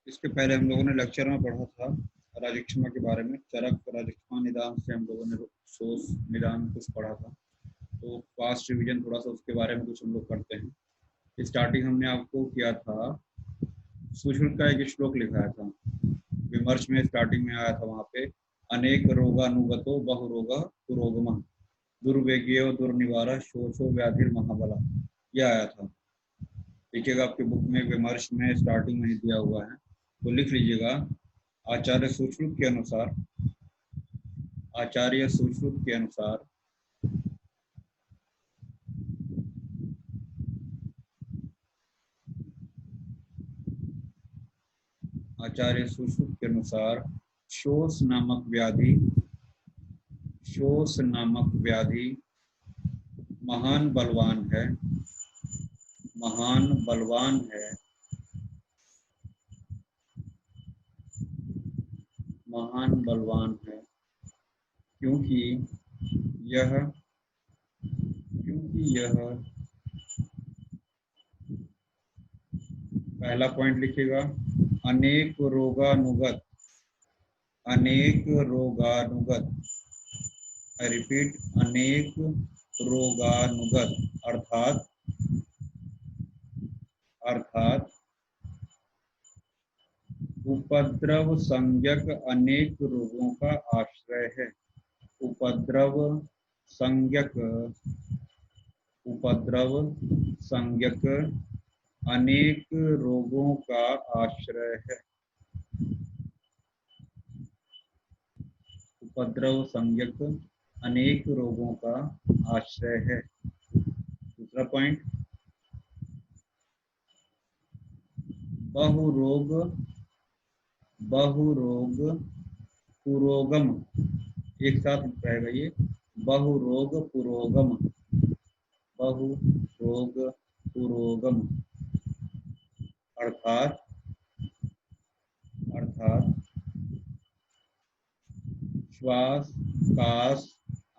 इसके पहले हम लोगों ने लेक्चर में पढ़ा था राजक्षमा के बारे में। चरक राजक्षमा निदान से हम लोगों ने शोष निदान कुछ पढ़ा था, तो फास्ट रिवीजन थोड़ा सा उसके बारे में कुछ हम लोग करते हैं। स्टार्टिंग हमने आपको किया था, सुश्रुत का एक श्लोक लिखाया था विमर्श में, स्टार्टिंग में आया था वहाँ पे, अनेक रोगानुगतो बहुरोगा पुरोगम दुर्वेग्यो दुर्निवार शोषो व्याधिर महाबला, यह आया था। देखिएगा आपके बुक में विमर्श में स्टार्टिंग में ही दिया हुआ है, तो लिख लीजिएगा। आचार्य सुश्रुत के अनुसार, आचार्य सुश्रुत के अनुसार आचार्य सुश्रुत के अनुसार शोष नामक व्याधि, शोष नामक व्याधि महान बलवान है, महान बलवान है, महान बलवान है, क्योंकि यह पहला पॉइंट लिखिएगा, अनेक रोगानुगत, अनेक रोगानुगत, आई रिपीट, अनेक रोगानुगत अर्थात उपद्रव संज्ञक अनेक रोगों का आश्रय है। उपद्रव संज्ञक, उपद्रव संज्ञक अनेक रोगों का आश्रय है। उपद्रव संज्ञक अनेक रोगों का आश्रय है। दूसरा पॉइंट, बहुरोग, बहुरोग पुरोगम, एक साथ रहेगा ये, बहुरोग पुरोगम, बहुरोग पुरोगम अर्थात श्वास कास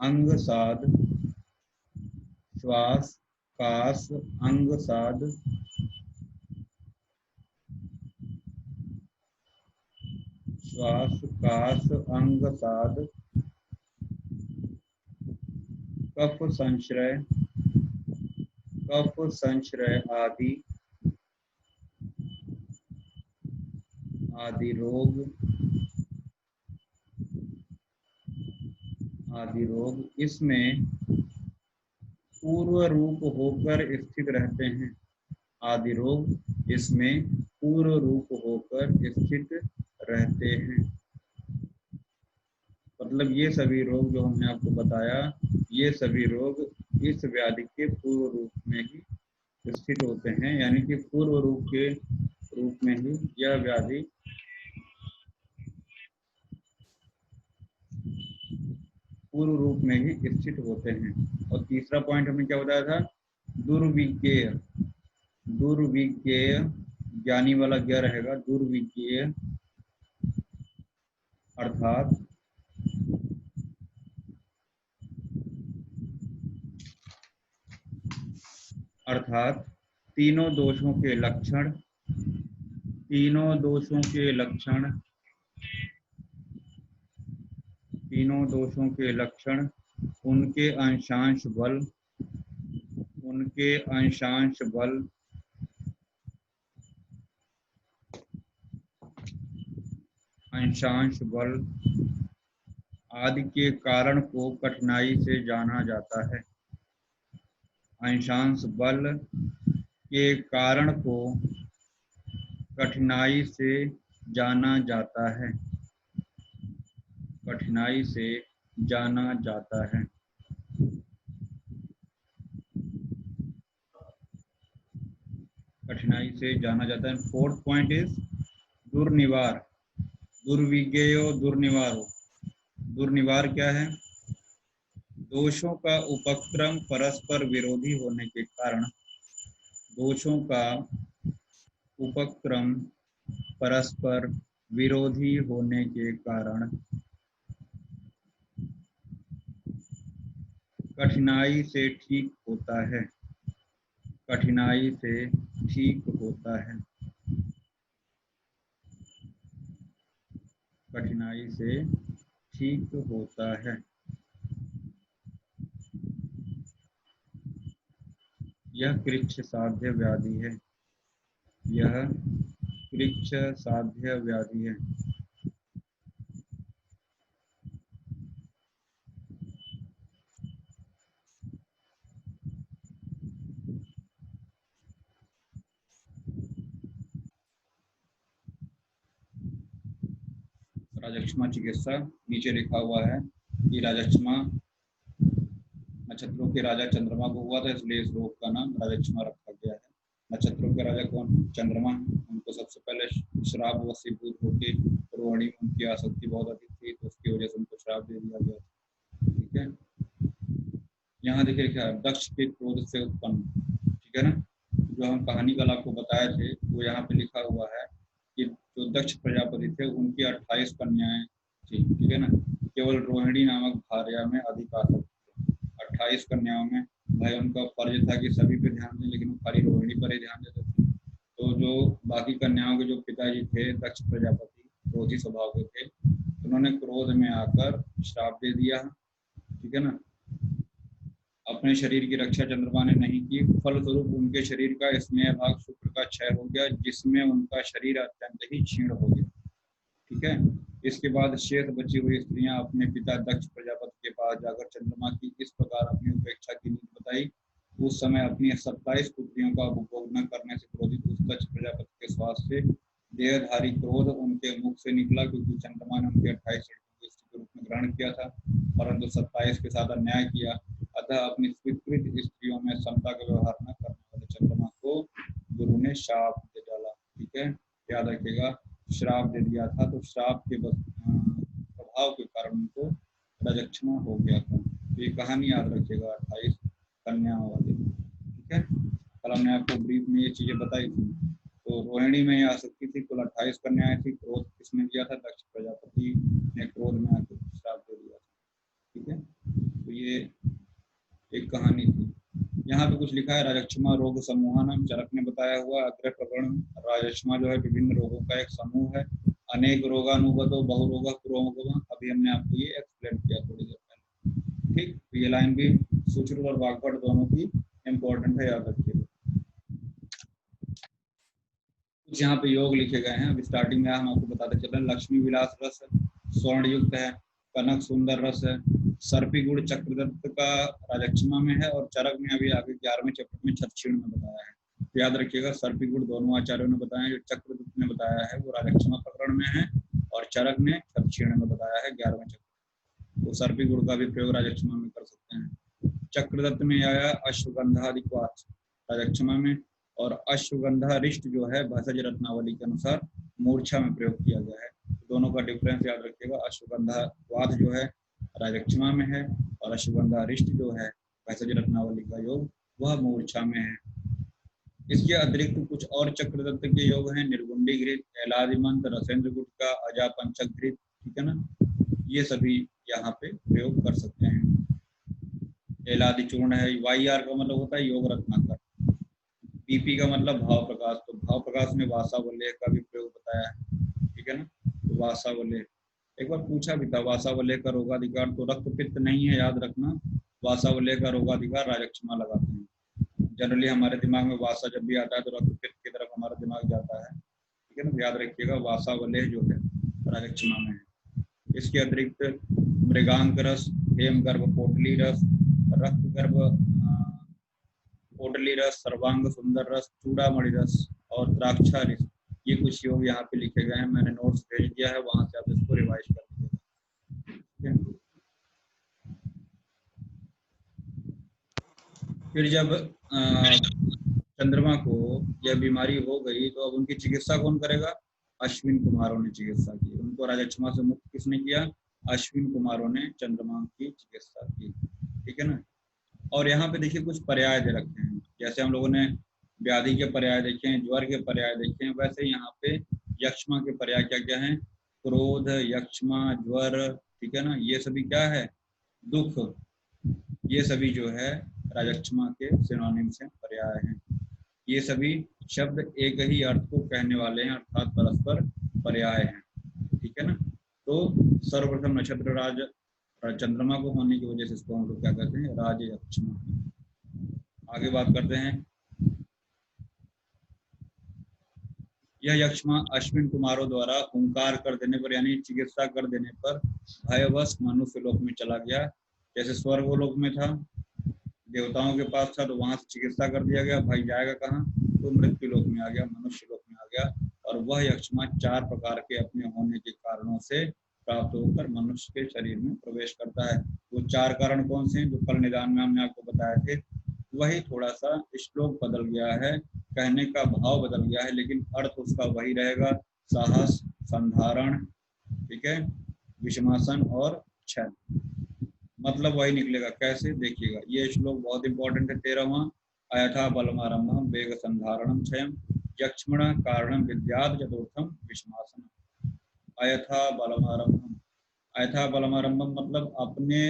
अंग साध, श्वास कास अंग साध, श्वास कास अंग साध, कफ संश्रय, कफ संश्रय आदि, आदि रोग, आदि रोग इसमें पूर्व रूप होकर स्थित रहते हैं। आदि रोग इसमें पूर्व रूप होकर स्थित रहते हैं। मतलब ये सभी रोग जो हमने आपको बताया, ये सभी रोग इस व्याधि के पूर्व रूप में ही स्थित होते हैं, यानी कि पूर्व रूप के रूप में ही यह व्याधि पूर्व रूप में ही स्थित होते हैं। और तीसरा पॉइंट हमने क्या बताया था, दुर्विज्ञेय, दुर्विज्ञेय ज्ञानी वाला क्या रहेगा, दुर्विज्ञेय अर्थात तीनों दोषों के लक्षण, तीनों दोषों के लक्षण, तीनों दोषों के लक्षण, उनके अंशांश बल, उनके अंशांश बल, अंशांश बल आदि के कारण को कठिनाई से जाना जाता है। अंशांश बल के कारण को कठिनाई से जाना जाता है, कठिनाई से जाना जाता है। कठिनाई से जाना जाता है। फोर्थ पॉइंट इज दुर्निवार, दुर्विज्ञेयो दुर्निवारो। दुर्निवार क्या है, दोषों का उपक्रम परस्पर विरोधी होने के कारण, दोषों का उपक्रम परस्पर विरोधी होने के कारण कठिनाई से ठीक होता है, कठिनाई से ठीक होता है। कठिनाई से ठीक होता है। यह कृच्छ साध्य व्याधि है। यह कृच्छ साध्य व्याधि है। राजक्षमा चिकित्सा नीचे लिखा हुआ है कि राजक्षमा नक्षत्रों के राजा चंद्रमा को हुआ था, इसलिए इस रोग का नाम राजक्षमा रखा गया है। नक्षत्रों के राजा कौन? चंद्रमा। उनको सबसे पहले श्राप वशीभूत होकर रोहिणी में उनकी आसक्ति बहुत अधिक थी, तो उसकी वजह से उनको श्राप दे दिया गया। ठीक है, यहाँ देखिए क्या है, दक्ष के क्रोध से उत्पन्न। ठीक है ना, जो हम कहानी कल आपको बताए थे वो यहाँ पे लिखा हुआ है कि जो दक्ष प्रजापति थे उनकी 28 कन्याएं थी। ठीक है ना, केवल रोहिणी नामक भार्या में अधिक आसक्त थे। 28 कन्याओं में भाई उनका फर्ज था कि सभी पे ध्यान दें, लेकिन वो खाली रोहिणी पर ही ध्यान देते थे। तो जो बाकी कन्याओं के जो पिताजी थे दक्ष प्रजापति क्रोधी स्वभाव के थे, उन्होंने क्रोध में आकर श्राप दे दिया। ठीक है ना, अपने शरीर की रक्षा चंद्रमा ने नहीं की, फलस्वरूप उनके शरीर का स्नेह भाग शुक्र का क्षय हो गया, जिसमें उनका शरीर अत्यंत ही क्षीण हो गया। ठीक है, इसके बाद शेष बची हुई स्त्रियां अपने पिता दक्ष प्रजापति के पास जाकर चंद्रमा की इस प्रकार अपनी उपेक्षा की नीति बताई। उस समय अपनी 27 पुत्रियों का उपभोग न करने से क्रोधित उस दक्ष प्रजापति के श्वास से देहधारी क्रोध उनके मुख से निकला, क्योंकि चंद्रमा ने उनके 28 लड़कों को स्त्री के रूप में ग्रहण किया था, परंतु 27 के साथ अन्याय किया। अतः अपनी स्वीकृत स्त्रियों में समता का व्यवहार न करने वाले चंद्रमा को गुरु ने शाप दे डाला। ठीक है, याद रखिएगा, श्राप दे दिया था, तो श्राप के प्रभाव के कारण उनको राजक्षमा हो गया था। तो ये कहानी याद रखिएगा 28 कन्याओं वाली। ठीक है, कल हमने आपको ब्रीफ में ये चीजें बताई थी। तो रोहिणी में आ सकती थी, कुल 28 कन्याएं थी। क्रोध किसने दिया था? दक्ष प्रजापति ने क्रोध में आकर श्राप दे दिया था। ठीक है, तो ये एक कहानी थी। यहाँ पे कुछ लिखा है राजक्षमा रोग समूह नाम चरक ने बताया हुआ अग्र प्रकरण। राजक्षमा जो है विभिन्न रोगों का एक समूह है। अनेक रोगानुगतो बहुरोगा पुरोगम, अभी हमने आपको ये एक्सप्लेन किया थोड़ी देर पहले। ठीक, तो ये लाइन भी सूत्र और वाग्भट दोनों की इम्पोर्टेंट है, याद रखिएगा। कुछ यहाँ पे योग लिखे गए हैं। अभी स्टार्टिंग में हम आपको बताते चल रहे हैं, लक्ष्मी विलास रस स्वर्ण युक्त है, कनक सुंदर रस है। सर्पी गुण चक्रदत्त का राजक्षमा में है, और चरक में अभी आगे 11वें चैप्टर में छत्तीण में बताया है। तो याद रखिएगा, सर्पी गुण दोनों आचार्यों ने बताया। जो चक्रदत्त ने बताया है वो राजक्षमा प्रकरण में है, और चरक ने छत्तीण में बताया है 11वें चैप्टर। तो सर्पी गुण का भी प्रयोग राजक्षमा में कर सकते हैं। चक्रदत्त में आया अश्वगंधादिक्वाथ राजक्षमा में, और अश्वगंधा रिष्ट जो है भैषज रत्नावली के अनुसार मूर्छा में प्रयोग किया गया है। दोनों का डिफरेंस याद रखिएगा। अश्वगंधा वाद जो है राजक्षमा में है, और अश्वगंधा रिष्ट जो है भैषज रत्नावली का योग वह मूर्छा में है। इसके अतिरिक्त कुछ और चक्रदत्त के योग हैं, निर्गुंडी घृत, एलादिमंत, रसेंद्र गुटका, अजा पंचक घृत। ठीक है ना, ये सभी यहाँ पे प्रयोग कर सकते हैं। एलादि चूर्ण है, वाई आर का मतलब होता है योग रत्नाकर, पीपी का मतलब भाव प्रकाश, तो भाव प्रकाश में वासावल्य का भी प्रयोग बताया है। ठीक है ना, तो वासावल्य एक बार पूछा भी था, वासावल्य का रोगाधिकार तो रक्त पित्त नहीं है, याद रखना। वासावल्य का रोगाधिकार राजक्षमा लगाते हैं। जनरली हमारे दिमाग में वासा जब भी आता है तो रक्त पित्त की तरफ हमारा दिमाग जाता है। ठीक है ना, याद रखिएगा वासावल्य जो है राजक्षमा में है। इसके अतिरिक्त मृगांक रस, हेम गर्भ पोटली रस, रक्त गर्भ पोटली रस, सर्वांग सुंदर रस, चूड़ामणि रस और द्राक्षा रस, ये कुछ योग यहाँ पे लिखे गए हैं। मैंने नोट्स भेज दिया है, वहां से आप इसको रिवाइज कर लीजिएगा। फिर जब चंद्रमा को यह बीमारी हो गई तो अब उनकी चिकित्सा कौन करेगा? अश्विन कुमारों ने चिकित्सा की। उनको राजक्षमा से मुक्त किसने किया? अश्विन कुमारों ने चंद्रमा की चिकित्सा की। ठीक है ना, और यहाँ पे देखिए कुछ पर्याय दे रखे हैं, जैसे हम लोगों ने व्याधि के पर्याय देखे हैं, ज्वर के पर्याय देखे हैं, वैसे यहाँ पे यक्षमा के पर्याय क्या क्या हैं? क्रोध, यक्षमा, ज्वर। ठीक है ना, ये सभी क्या है? दुख। ये सभी जो है राजक्षमा के सिनोनिम्स हैं, पर्याय हैं। ये सभी शब्द एक ही अर्थ को कहने वाले हैं, अर्थात परस्पर पर्याय हैं। ठीक है ना, तो सर्वप्रथम नक्षत्र राज चंद्रमा को होने की वजह से इसको हम लोग क्या कहते हैं, राज यक्षमा। आगे बात करते हैं। यह यक्षमा अश्विन कुमारों द्वारा हुंकार कर देने पर यानी चिकित्सा कर देने पर भयवश मनुष्य लोक में चला गया। जैसे स्वर्गलोक में था, देवताओं के पास था, तो वहां से चिकित्सा कर दिया गया, भाई जाएगा कहाँ, तो मृत्यु लोक में आ गया, मनुष्य लोक में आ गया। और वह यक्षमा 4 प्रकार के अपने होने के कारणों से प्राप्त होकर मनुष्य के शरीर में प्रवेश करता है। वो 4 कारण कौन से हैं, जो कल निदान में हमने आपको बताए थे, वही थोड़ा सा श्लोक बदल गया है, कहने का भाव बदल गया है, लेकिन अर्थ उसका वही रहेगा, साहस, संधारण, ठीक है, विषमासन और क्षय, मतलब वही निकलेगा। कैसे, देखिएगा, ये श्लोक बहुत इंपॉर्टेंट है, 13वां। अयथा बलमारंभम वेग संधारणम क्षयम यक्ष्मण कारणम विद्यात् चतुर्थम विषमासनम। अयथा बलमारंभम, अयथा बलमारंभम मतलब अपने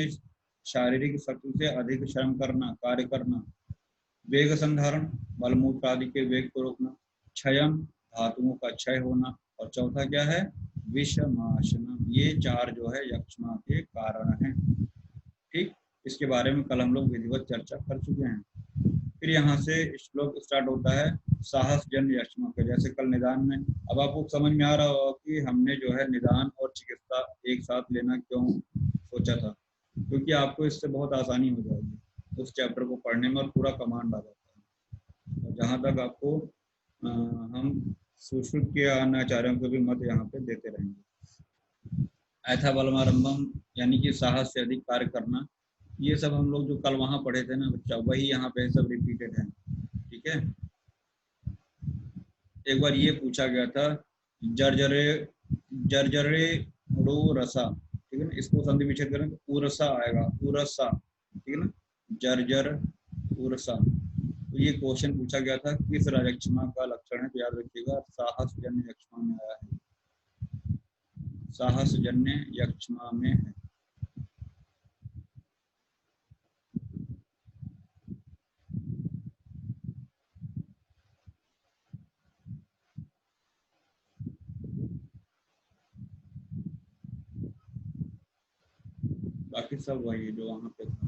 शारीरिक शक्ति से अधिक श्रम करना, कार्य करना। वेग संधारण, मलमूत्र आदि के वेग को रोकना। क्षयम, धातुओं का क्षय होना। और चौथा क्या है, विषमाशनम। ये 4 जो है यक्ष्मा के कारण हैं। ठीक, इसके बारे में कल हम लोग विधिवत चर्चा कर चुके हैं। फिर यहाँ से श्लोक स्टार्ट होता है साहस जन यक्ष्मा के, जैसे कल निदान में। अब आपको समझ में आ रहा होगा कि हमने जो है निदान और चिकित्सा एक साथ लेना क्यों सोचा था, क्योंकि आपको इससे बहुत आसानी हो जाएगी उस चैप्टर को पढ़ने में, और पूरा कमांड आ जाता है। और जहाँ तक आपको हम सुश्रुत के आचार्यों को भी मत यहाँ पे देते रहेंगे। ऐथा बलमारंभम यानी कि साहस से अधिक कार्य करना। ये सब हम लोग जो कल वहां पढ़े थे ना बच्चा, वही यहाँ पे सब रिपीटेड है। ठीक है, एक बार ये पूछा गया था, जर्जरे जर्जरे रो रसा, ठीक है ना, इसको संधि विच्छेद करें तो उरसा आएगा, उरसा, ठीक है ना, जर्जर उरसा। तो ये क्वेश्चन पूछा गया था किस राजक्षमा का लक्षण है, तो याद रखिएगा साहस जन्य यक्षमा में आया है, साहस जन्य यक्षमा में है। बाकी सब वही है जो वहां पे था।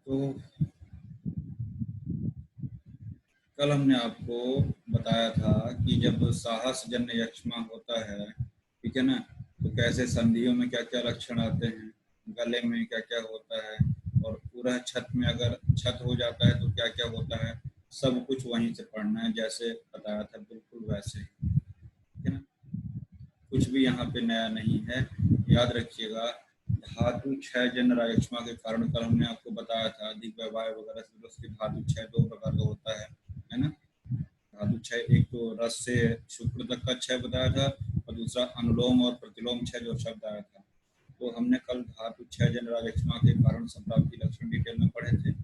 तो कल हमने आपको बताया था कि जब साहस जन्य यक्ष्मा होता है, ठीक है ना, तो कैसे संधियों में क्या क्या लक्षण आते हैं, गले में क्या क्या होता है, और पूरा छत में अगर छत हो जाता है तो क्या क्या होता है, सब कुछ वहीं से पढ़ना है, जैसे बताया था बिल्कुल वैसे ही, ठीक है ना, कुछ भी यहाँ पे नया नहीं है। याद रखिएगा, धातु क्षय जन्य यक्ष्मा के कारण कल हमने आपको बताया था, अधिक व्यवहार वगैरह से उसकी धातु क्षय 2 प्रकार का होता है ना। धातु क्षय, एक तो रस से शुक्र तक का क्षय बताया था, और दूसरा अनुलोम और प्रतिलोम क्षय जो शब्द आया था। तो हमने कल धातु क्षय जन्य यक्ष्मा के कारण संप्राप्ति लक्षण डिटेल में पढ़े थे,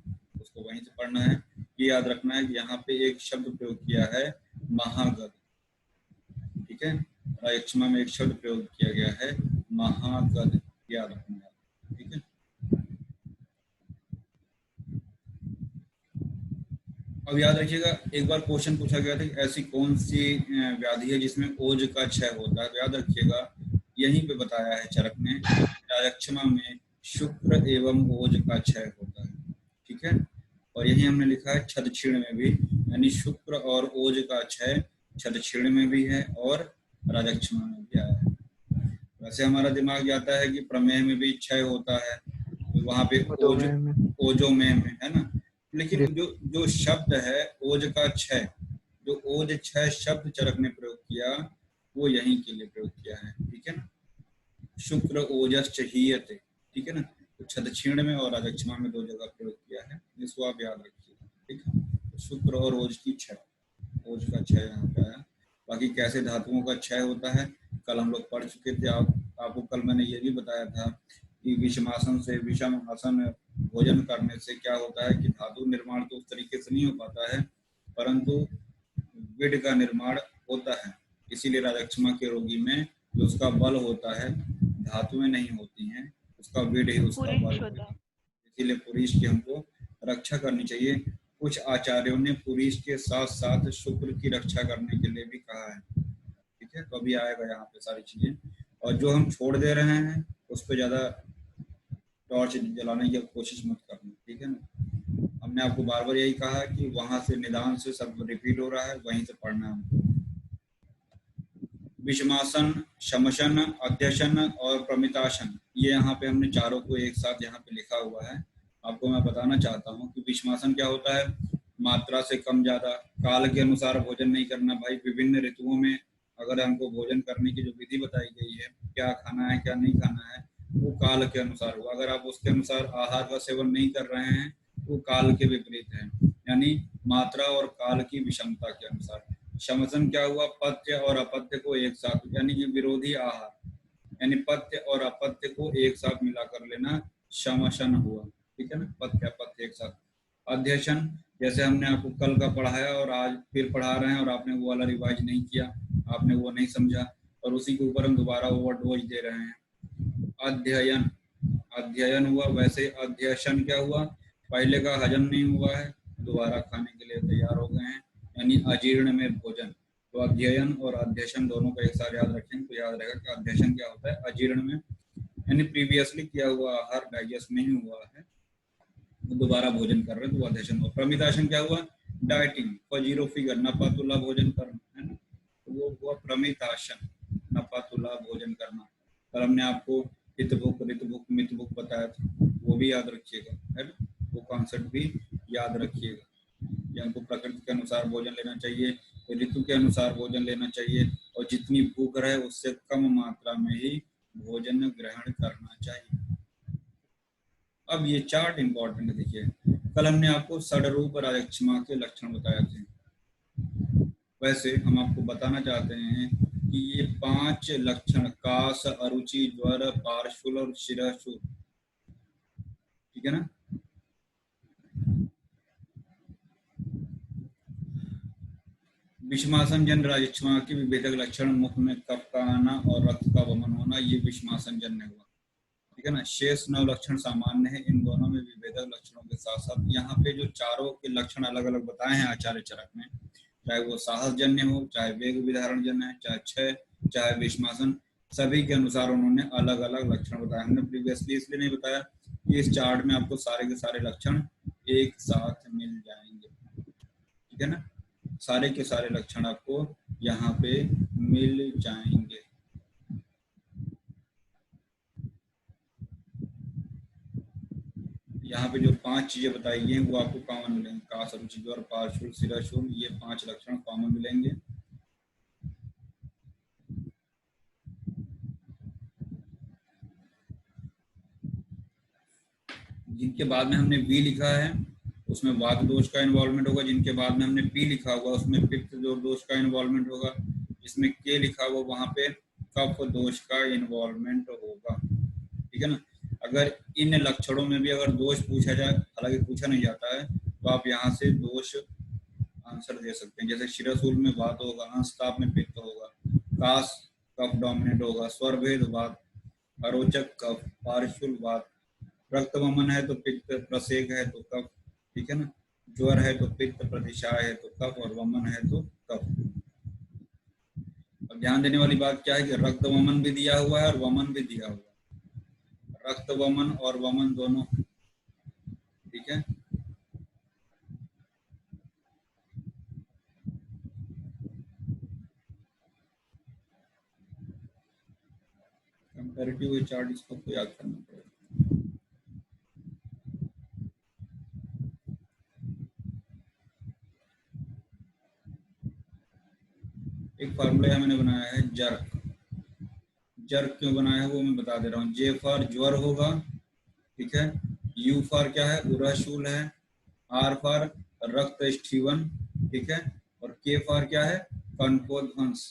उसको वहीं से पढ़ना है। ये याद रखना है कि यहाँ पे एक शब्द प्रयोग किया है, महागद, ठीक है, यक्ष्मा में एक शब्द प्रयोग किया गया है, महागद, याद रखना है, ठीक है। अब याद रखिएगा, एक बार क्वेश्चन पूछा गया था कि ऐसी कौन सी व्याधि है जिसमें ओज का क्षय होता है, तो याद रखिएगा यहीं पे बताया है चरक ने, यक्ष्मा में शुक्र एवं ओज का क्षय होता है, ठीक है। और यही हमने लिखा है छद क्षीण में भी, यानी शुक्र और ओज का क्षय छद क्षीण में भी है और राजक्षमा में भी आया है। वैसे हमारा दिमाग जाता है कि प्रमेय में भी क्षय होता है, तो वहां पे ओजो में है ना, लेकिन जो जो शब्द है ओज का क्षय, जो ओज क्षय शब्द चरक ने प्रयोग किया, वो यहीं के लिए प्रयोग किया है, ठीक है ना। शुक्र ओजश्च हीयते, ठीक है ना, तो छदक्षीण में और राजक्षमा में 2 जगह प्रयोग किया है, इसको आप याद रखिए, ठीक है। तो शुक्र और ओज की क्षय, ओज का क्षय यहाँ पे आया। बाकी कैसे धातुओं का क्षय होता है कल हम लोग पढ़ चुके थे। आपको कल मैंने ये भी बताया था कि विषमासन से, विषम आसन भोजन करने से क्या होता है कि धातु निर्माण तो उस तरीके से नहीं हो पाता है, परंतु विड का निर्माण होता है, इसीलिए राजक्षमा के रोगी में जो उसका बल होता है धातुएं नहीं होती हैं, उसका वीर्य ही उसका बल होता है। इसीलिए पुरीष की हमको रक्षा करनी चाहिए। कुछ आचार्यों ने पुरीष के साथ साथ शुक्र की रक्षा करने के लिए भी कहा है, ठीक है। तो अभी आएगा यहाँ पे सारी चीजें, और जो हम छोड़ दे रहे हैं उस पर ज्यादा टॉर्च जलाने की कोशिश मत करना, ठीक है ना। हमने आपको बार बार यही कहा है कि वहां से निदान से सब रिपीट हो रहा है, वहीं से पढ़ना है हमको। विषमासन, शमशन, अध्यशन और प्रमितासन, ये यहाँ पे हमने चारों को एक साथ यहाँ पे लिखा हुआ है। आपको मैं बताना चाहता हूँ कि विषमासन क्या होता है, मात्रा से कम ज्यादा, काल के अनुसार भोजन नहीं करना। भाई विभिन्न ऋतुओं में अगर हमको भोजन करने की जो विधि बताई गई है, क्या खाना है क्या नहीं खाना है, वो काल के अनुसार हुआ। अगर आप उसके अनुसार आहार का सेवन नहीं कर रहे हैं तो काल के विपरीत है, यानी मात्रा और काल की विषमता के अनुसार। शमसन क्या हुआ, पथ्य और अपथ्य को एक साथ, यानी कि विरोधी आहार, यानी पथ्य और अपथ्य को एक साथ मिलाकर लेना शमशन हुआ, ठीक है ना, पथ्य अपथ्य एक साथ। अध्यशन, जैसे हमने आपको कल का पढ़ाया और आज फिर पढ़ा रहे हैं और आपने वो वाला रिवाइज नहीं किया, आपने वो नहीं समझा और उसी के ऊपर हम दोबारा ओवरडोज दे रहे हैं। अध्ययन, अध्ययन हुआ, वैसे अध्यशन क्या हुआ, पहले का हजम नहीं हुआ है, दोबारा खाने के लिए तैयार हो गए हैं, यानी अजीर्ण में भोजन। तो अध्ययन और अध्यशन दोनों का एक साथ याद रखें तो याद रहेगा कि अध्यशन क्या होता है, अजीर्ण में, यानी प्रीवियसली किया हुआ आहार डाइजेस्ट नहीं हुआ है, दोबारा भोजन कर रहे हैं तो अध्यशन हुआ। प्रमितासन क्या हुआ, डाइटिंग फॉर जीरो फिगर, नपा तुला भोजन करना, है ना, तो वो हुआ प्रमितासन, नपा तुला भोजन करना। और हमने आपको हितभुक, ऋतभुक, मितभुक बताया था, वो भी याद रखिएगा, है ना, वो कॉन्सेप्ट भी याद रखिएगा। हमको प्रकृति के अनुसार भोजन लेना चाहिए, ऋतु के अनुसार भोजन लेना चाहिए, और जितनी भूख रहे उससे कम मात्रा में ही भोजन ग्रहण करना चाहिए। अब ये चार्ट इंपॉर्टेंट देखिए, कल हमने आपको षडरूप राजक्षमा के लक्षण बताए थे, वैसे हम आपको बताना चाहते हैं कि ये 5 लक्षण, कास, अरुचि, ज्वर, पार्श्वल और शिरशूल, ठीक है ना। विषमासन जन राजक्षमा के विभेदक लक्षण, मुख में कफ का आना और रक्त का वमन होना, ये विषमासन जन्य हुआ, ठीक है ना। शेष 9 लक्षण सामान्य है, इन दोनों में विभेदक लक्षणों के साथ साथ यहाँ पे जो चारों के लक्षण अलग अलग बताए हैं आचार्य चरक में, चाहे वो साहस जन्य हो, चाहे वेग विधारण जन्य है, चाहे क्षय, चाहे विषमासन, सभी के अनुसार उन्होंने अलग अलग लक्षण बताए। हमने प्रीवियसली इसलिए नहीं बताया कि इस चार्ट में आपको सारे के सारे लक्षण एक साथ मिल जाएंगे, ठीक है ना, सारे के सारे लक्षण आपको यहाँ पे मिल जाएंगे। यहाँ पे जो 5 चीजें बताई गई हैं वो आपको कॉमन मिलेंगे, कास, अरुचि, ज्वर, पार्श्वल, शिरशूल, ये 5 लक्षण कॉमन मिलेंगे। जिनके बाद में हमने बी लिखा है उसमें वात दोष का इन्वॉल्वमेंट होगा, जिनके बाद में हमने पी लिखा होगा उसमें पित्त दोष का इन्वॉल्वमेंट होगा, जिसमें के लिखा हुआ वहां पे कफ दोष का इन्वॉल्वमेंट होगा, ठीक है ना। अगर इन लक्षणों में भी अगर दोष पूछा जाए, हालांकि पूछा नहीं जाता है, तो आप यहाँ से दोष आंसर दे सकते हैं। जैसे शिरशूल में वात होगा, अंशताप में पित्त होगा, कास कफ डोमिनेट होगा, स्वर भेद वात, अरोचक कफ, पार्श्वल वात, रक्त वमन है तो पित्त, प्रसेक है तो कफ, ठीक है ना, ज्वर है तो पित्त, प्रतिशाय है तो कफ और वमन है तो कफ। अब ध्यान देने वाली बात क्या है कि रक्त वमन भी दिया हुआ है और वमन भी दिया हुआ है, रक्त वमन और वमन दोनों, ठीक है। कंपैरेटिव चार्ट इसको आपको याद करना पड़ेगा। एक फार्मूला मैंने बनाया है जर्क, जर्क क्यों बनाया है वो मैं बता दे रहा हूँ। जे फॉर ज्वर होगा, ठीक है, यू फॉर क्या है, उरशूल है, आर फॉर रक्त स्टीवन, ठीक है, और के फॉर क्या है, कनकोध्वंस,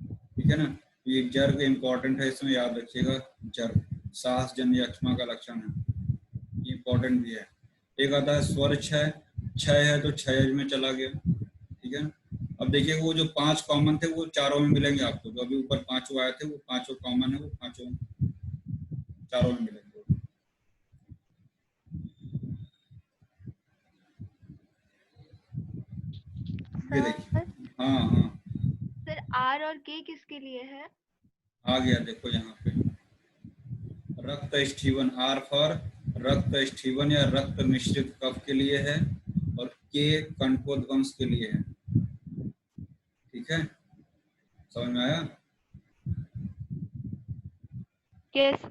ठीक है ना। ये जर्क इंपॉर्टेंट है, इसमें याद रखिएगा, जर्क साहस जन्य अक्षमा का लक्षण है, ये इंपॉर्टेंट भी है। एक आता है स्वर क्षय, क्षय है तो क्षय में चला गया, ठीक है। अब देखिए वो जो 5 कॉमन थे वो चारों में मिलेंगे आपको, जो अभी ऊपर 5 आए थे वो 5 कॉमन है, वो 5 चारों में मिलेंगे। ये देखिए, सर हाँ हाँ सर आर और के किसके लिए है? आ गया, देखो यहाँ पे रक्त स्टीवन, आर फॉर रक्त स्टीवन या रक्त मिश्रित कफ के लिए है, और के कंठोद्भंस के लिए है। ठीक है, समझ में आया? यस।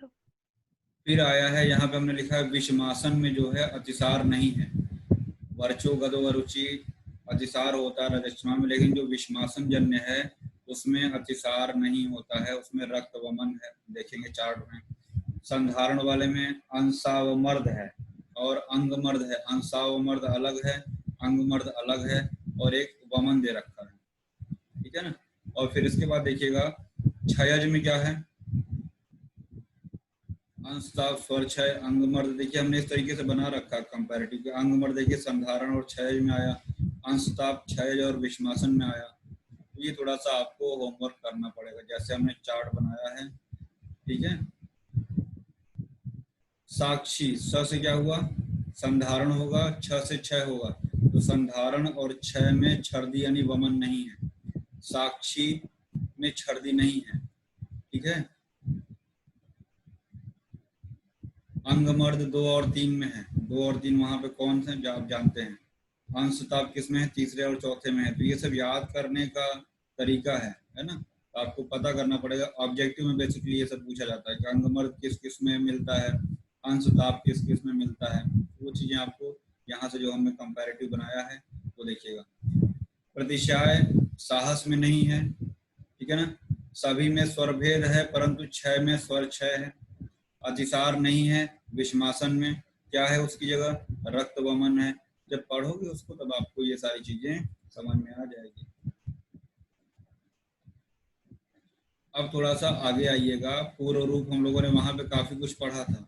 फिर आया है यहाँ पे हमने लिखा है विषमासन में जो है अतिसार नहीं है। वर्चो गदो रुचि अतिसार होता है रजस्मा में, लेकिन जो विषमासन जन्य है उसमें अतिसार नहीं होता है, उसमें रक्त वमन है। देखेंगे चार्ट में, संधारण वाले में अंशावमर्द है और अंगमर्द है। अंशावमर्द अलग है, अंगमर्द अलग है, और एक वमन दे रखा है। ठीक है ना। और फिर इसके बाद देखिएगा क्षयज में क्या है, अंशताप स्वर क्षय अंगमर्द। देखिए हमने इस तरीके से बना रखा कंपैरेटिव के, अंगमर्द देखिए संधारण और क्षयज में आया, अंशताप क्षयज और विषमासन में आया। तो ये थोड़ा सा आपको होमवर्क करना पड़ेगा जैसे हमने चार्ट बनाया है। ठीक है। साक्षी स से क्या हुआ, संधारण होगा, छ से क्षय होगा, तो संधारण और क्षय में छर्दी यानी वमन नहीं है, साक्षी में छर्दी नहीं है। ठीक है। अंगमर्द 2 और 3 में है, 2 और 3 वहां पे कौन से आप जानते हैं। अंशताप किस में है, तीसरे और चौथे में है। तो ये सब याद करने का तरीका है ना। तो आपको पता करना पड़ेगा, ऑब्जेक्टिव में बेसिकली ये सब पूछा जाता है कि अंगमर्द किस किस में मिलता है, अंशताप किस किस में मिलता है। वो चीजें आपको यहाँ से जो हमने कंपैरेटिव बनाया है वो देखिएगा। प्रतिशय साहस में नहीं है। ठीक है ना। सभी में स्वर भेद है परंतु क्षय में स्वर क्षय है। अतिसार नहीं है विषमासन में, क्या है उसकी जगह, रक्त वमन है। जब पढ़ोगे उसको तब आपको ये सारी चीजें समझ में आ जाएगी। अब थोड़ा सा आगे आइएगा, पूर्व रूप हम लोगों ने वहां पे काफी कुछ पढ़ा था।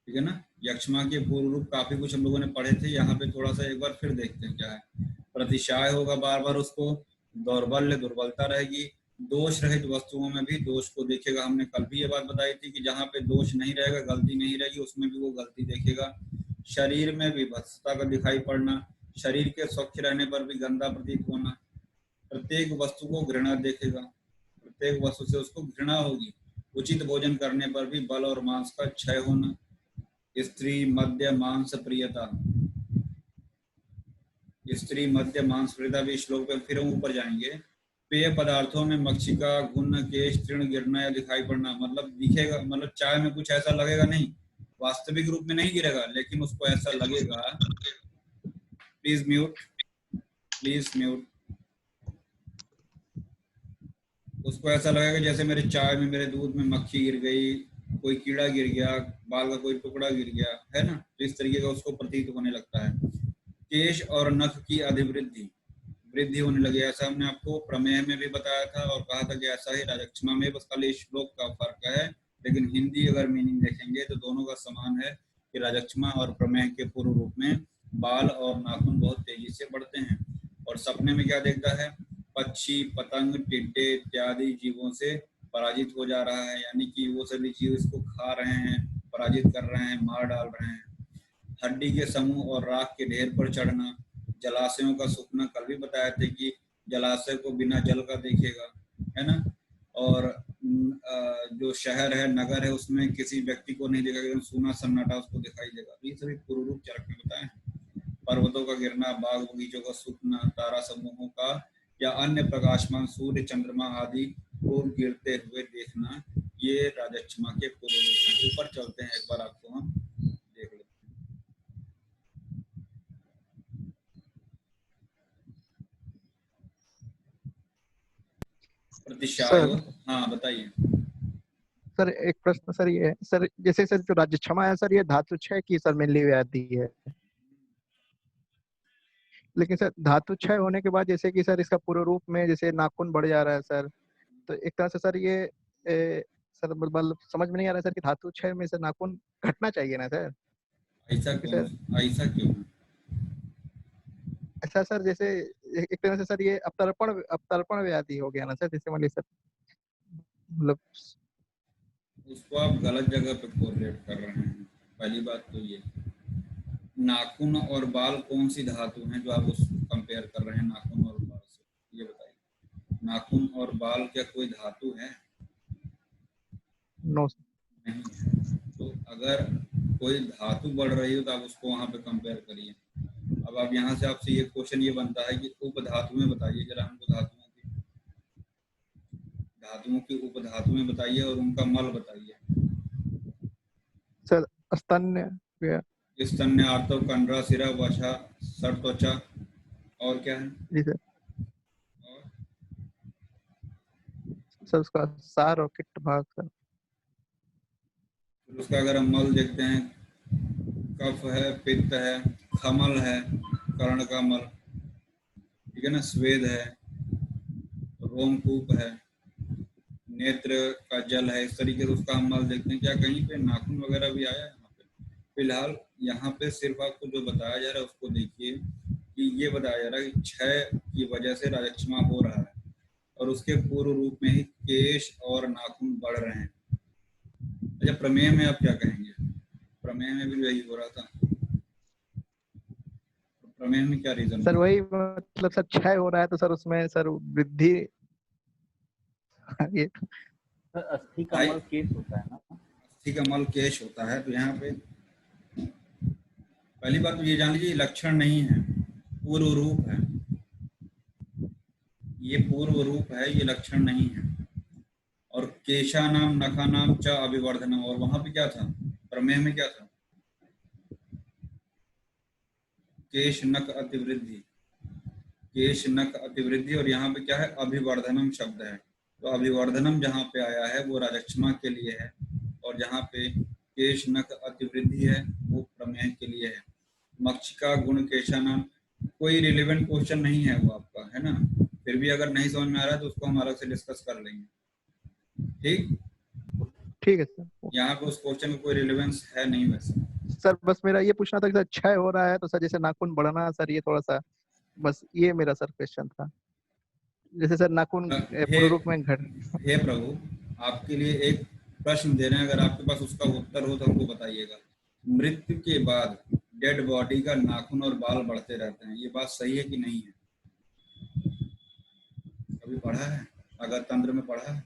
ठीक है ना। यक्षमा के पूर्व रूप काफी कुछ हम लोगों ने पढ़े थे, यहाँ पे थोड़ा सा एक बार फिर देखते हैं क्या है। प्रतिशाय होगा बार बार, उसको दौर्बल्य दुर्बलता रहेगी। दोष रहित वस्तुओं में भी दोष को देखेगा, हमने कल भी ये बात बताई थी कि जहाँ पे दोष नहीं रहेगा, गलती नहीं रहेगी, उसमें भी वो गलती देखेगा। शरीर में विभत्सता का दिखाई पड़ना, शरीर के स्वच्छ रहने पर भी गंदा प्रतीत होना। प्रत्येक वस्तु को घृणा देखेगा, प्रत्येक वस्तु से उसको घृणा होगी। उचित भोजन करने पर भी बल और मांस का क्षय होना। स्त्री मध्य मांस प्रियता, स्त्री मध्य मांस प्रियता भी श्लोक पे फिर हम ऊपर जाएंगे। पेय पदार्थों में मक्षिका घुन केश तृण गिरना या दिखाई पड़ना, मतलब दिखेगा, मतलब चाय में कुछ ऐसा लगेगा नहीं, वास्तविक रूप में नहीं गिरेगा लेकिन उसको ऐसा लगेगा। Please mute, please mute. उसको ऐसा लगेगा जैसे मेरे चाय में, मेरे दूध में मक्खी गिर गई, कोई कीड़ा गिर गया, बाल का कोई टुकड़ा गिर गया, है ना। तो इस तरीके का उसको प्रतीत होने लगता है। केश और नख की अधिवृद्धि, वृद्धि होने लगी, ऐसा हमने आपको प्रमेय में भी बताया था और कहा था कि ऐसा ही राजक्षमा में, बस खाली श्लोक का फर्क है। लेकिन हिंदी अगर मीनिंग देखेंगे तो दोनों का समान है कि राजक्षमा और प्रमेय के पूर्व रूप में बाल और नाखून बहुत तेजी से बढ़ते हैं। और सपने में क्या देखता है, पक्षी पतंग टिड्डे इत्यादि जीवों से पराजित हो जा रहा है, यानी कि वो सभी जीव इसको खा रहे हैं, पराजित कर रहे हैं, मार डाल रहे हैं। हड्डी के समूह और राख के ढेर पर चढ़ना, जलाशयों का सूखना, कल भी बताए थे कि जलाशय को बिना जल का देखेगा, है ना। और जो शहर है, नगर है, उसमें किसी व्यक्ति को नहीं देखेगा, सूना सन्नाटा उसको दिखाई देगा। ये सभी पूर्व रूप चरक में बताए हैं। पर्वतों का गिरना, बाग बगीचों का सूखना, तारा समूहों का या अन्य प्रकाशमान सूर्य चंद्रमा आदि को गिरते हुए देखना, ये राजक्षमा के पूर्व रूप हैं। ऊपर चलते हैं एक बार, आपको हम देख लेते हैं। प्रतिशायो, सर हाँ बताइए। सर एक प्रश्न सर ये है सर, जैसे सर जो राज्य क्षमा है सर, ये धातु क्षय की सर मिलनी आती है, लेकिन सर धातु क्षय होने के बाद जैसे कि सर इसका पूर्व रूप में जैसे नाखून बढ़ जा रहा है सर, तो एक तरह से सर ये सर मतलब समझ में नहीं आ रहा है सर कि धातु क्षय में सर नाखून घटना चाहिए ना सर, ऐसा क्योंकि क्यों, सर ऐसा क्यों? ऐसा सर जैसे एक तरह से सर ये अवतर्पण व्याधि हो गया ना सर, जैसे मान लीजिए सर, मतलब उसको आप गलत जगह पे कोरिलेट कर रहे हैं। पहली बात तो ये, नाखून और बाल कौन सी धातु हैं जो आप उस कंपेयर कर रहे हैं नाखून और बाल से, ये बताइए। नाखून और बाल क्या कोई धातु है? नो नहीं है। तो अगर कोई धातु बढ़ रही हो तो आप उसको वहां पे कंपेयर करिए। अब आप यहाँ से आपसे ये क्वेश्चन ये बनता है कि उपधातुएं बताइए जरा हमको, धातुओं की उपधातुएं बताइए और उनका मल बताइए। सर, स्तन्य, स्तन्य, आर्तव, कंडरा, सिरा, वसा, सर, त्वचा, और क्या है? जी सर। और सर उसका सार और किट भाग सर। फिर उसका अगर हम मल देखते हैं, कफ है, पित्त है, खमल है, कर्ण का मल, ठीक है ना, स्वेद है, रोमकूप है, नेत्र का जल है, इस तरीके से उसका हम मल देखते हैं। क्या कहीं पे नाखून वगैरह भी आया है यहाँ पे? फिलहाल यहाँ पे सिर्फ आपको जो बताया जा रहा है उसको देखिए कि ये बताया जा रहा है कि क्षय की वजह से राजक्षमा हो रहा है और उसके पूर्व रूप में ही केश और नाखून बढ़ रहे हैं। अच्छा, प्रमेय में आप क्या कहेंगे? प्रमेय में भी यही हो रहा था। प्रमेय में क्या रीजन? सर वही मतलब सर क्षय हो रहा है तो सर उसमें सर वृद्धि ये सर अस्थि का मल केश होता है ना? अस्थि का मल केश होता है। तो यहाँ पे पहली बात तो ये जान लीजिए लक्षण नहीं है, पूर्व रूप है। ये पूर्व रूप है, ये लक्षण नहीं है। और केशा नाम नखा नाम च अभिवर्धनम, और वहां पे क्या था? प्रमेय में क्या था? केश नक अतिवृद्धि, केश नक अतिवृद्धि, और यहाँ पे क्या है? अभिवर्धनम शब्द है। तो अभिवर्धनम जहाँ पे आया है वो राजक्षमा के लिए है, और जहाँ पे केश नक अतिवृद्धि है वो प्रमेय के लिए है। मक्षिका गुण केशानाम, कोई रिलेवेंट क्वेश्चन नहीं है वो आपका, है ना। फिर भी अगर नहीं समझ में आ रहा है तो उसको हम अलग से डिस्कस कर लेंगे, ठीक है सर। यहाँ पे उस क्वेश्चन में कोई रिलेवेंस है नहीं वैसे। सर बस मेरा ये पूछना था कि सर क्षय हो रहा है तो सर जैसे नाखून बढ़ना, सर ये थोड़ा सा बस ये मेरा सर क्वेश्चन था। जैसे सर नाखून पूर्ण रूप में घट। हे प्रभु, आपके लिए एक प्रश्न दे रहे हैं, अगर आपके पास उसका उत्तर हो तो हमको बताइएगा। मृत्यु के बाद डेड बॉडी का नाखून और बाल बढ़ते रहते हैं, ये बात सही है कि नहीं है? कभी पढ़ा है? अगर तंत्र में पढ़ा है?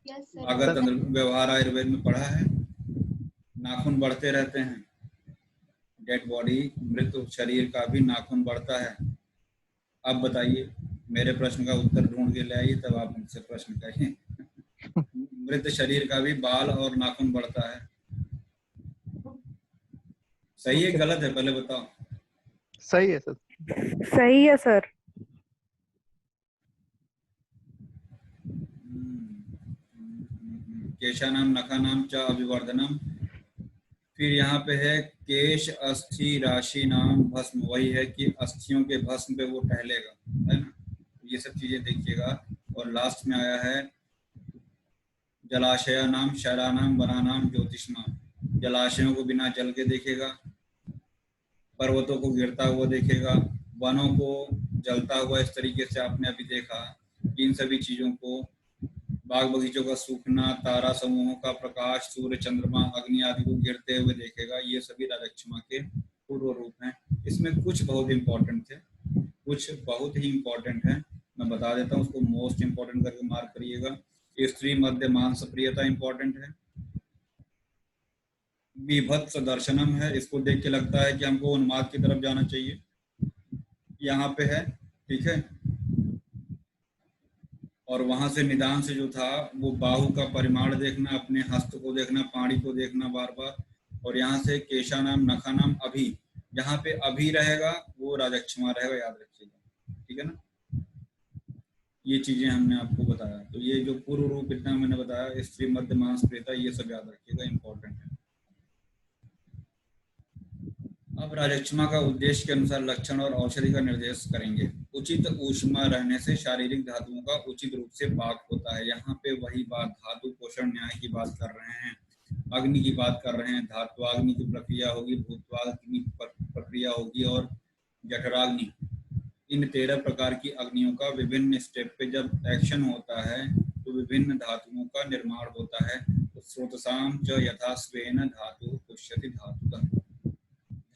Yes sir. अगर तंत्र व्यवहार आयुर्वेद में पढ़ा है? नाखून बढ़ते रहते हैं, डेड बॉडी मृत शरीर का भी नाखून बढ़ता है। अब बताइए, मेरे प्रश्न का उत्तर ढूंढ के ले आइए तब आप मुझसे प्रश्न करिए। मृत शरीर का भी बाल और नाखून बढ़ता है, सही है गलत है? पहले बताओ। सही है सर। सही है सर। केशानाम नखानाम च अभिवर्धनम। फिर यहाँ पे है केश अस्थि राशि नाम भस्म, वही है कि अस्थियों के भस्म पे वो टहलेगा, है ना। ये सब चीजें देखिएगा। और लास्ट में आया है जलाशय नाम शरानाम वनानाम ज्योतिषनाम, जलाशयों को बिना जल के देखेगा, पर्वतों को गिरता हुआ देखेगा, वनों को जलता हुआ, इस तरीके से आपने अभी देखा। इन सभी चीजों को, बाग बगीचों का सूखना, तारा समूहों का प्रकाश, सूर्य चंद्रमा अग्नि आदि को गिरते हुए देखेगा, ये सभी राजक्षमा के पूर्व रूप हैं। इसमें कुछ बहुत इंपॉर्टेंट थे, कुछ बहुत ही इंपॉर्टेंट है, मैं बता देता हूँ। उसको मोस्ट इंपॉर्टेंट करके मार्क करिएगा। स्त्री मध्य मांस प्रियता इंपॉर्टेंट है। बीभत्स दर्शनम है, इसको देख के लगता है कि हमको उन्माद की तरफ जाना चाहिए, यहाँ पे है, ठीक है। और वहां से निदान से जो था वो बाहु का परिमाण देखना, अपने हस्त को देखना, पाणी को देखना बार बार। और यहाँ से केशा नाम नखा नाम अभी, जहाँ पे अभी रहेगा वो राजक्षमा रहेगा, याद रखिएगा, ठीक है ना। ये चीजें हमने आपको बताया। तो ये जो पूर्व रूप इतना मैंने बताया, स्त्री मध्य मांस प्रेता, ये सब याद रखिएगा, इंपॉर्टेंट है। अब राजक्षमा का उद्देश्य के अनुसार लक्षण और औषधि का निर्देश करेंगे। उचित ऊष्मा रहने से शारीरिक धातुओं का उचित रूप से पाक होता है। यहाँ पे वही बात, धातु पोषण न्याय की बात कर रहे हैं, अग्नि की बात कर रहे हैं। धात्वाग्नि की प्रक्रिया होगी, भूत्वाग्नि की प्रक्रिया होगी और जठराग्नि, इन 13 प्रकार की अग्नियों का विभिन्न स्टेप पे जब एक्शन होता है तो विभिन्न धातुओं का निर्माण होता है। तो स्रोतसाम च यथा स्वेन धातु पुष्यति धातुतः,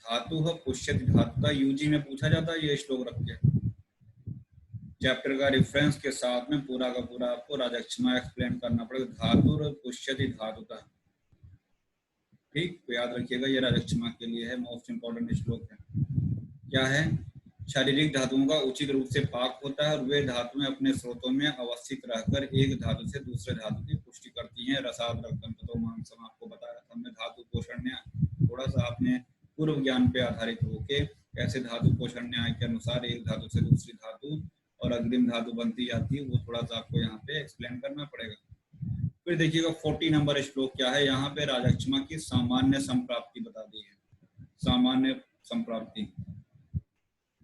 धातु पुष्यति धातुतः यूजी में पूछा जाता है ये श्लोक रख के। चैप्टर का रेफरेंस के साथ में पूरा का पूरा आपको राजक्षमा एक्सप्लेन करना पड़ेगा। धातुर पुष्यति धातुतः, ठीक, तो याद रखिएगा ये राजक्षमा के लिए है, मोस्ट इंपॉर्टेंट श्लोक है। क्या है? शारीरिक धातुओं का उचित रूप से पाक होता है और वे धातुएं अपने स्रोतों में अवस्थित रहकर एक धातु से दूसरे धातु की पुष्टि करती हैं। रसाद रक्तम ततो मांसम आपको बताया था हमने। धातु पोषण न्याय थोड़ा सा आपने पूर्व ज्ञान पे आधारित होके कैसे धातु पोषण न्याय के अनुसार एक धातु से दूसरी धातु और अग्रिम धातु बनती जाती है वो थोड़ा सा आपको यहाँ पे एक्सप्लेन करना पड़ेगा। फिर देखिएगा 40 नंबर श्लोक क्या है। यहाँ पे राजक्षमा की सामान्य संप्राप्ति बता दी है। सामान्य संप्राप्ति,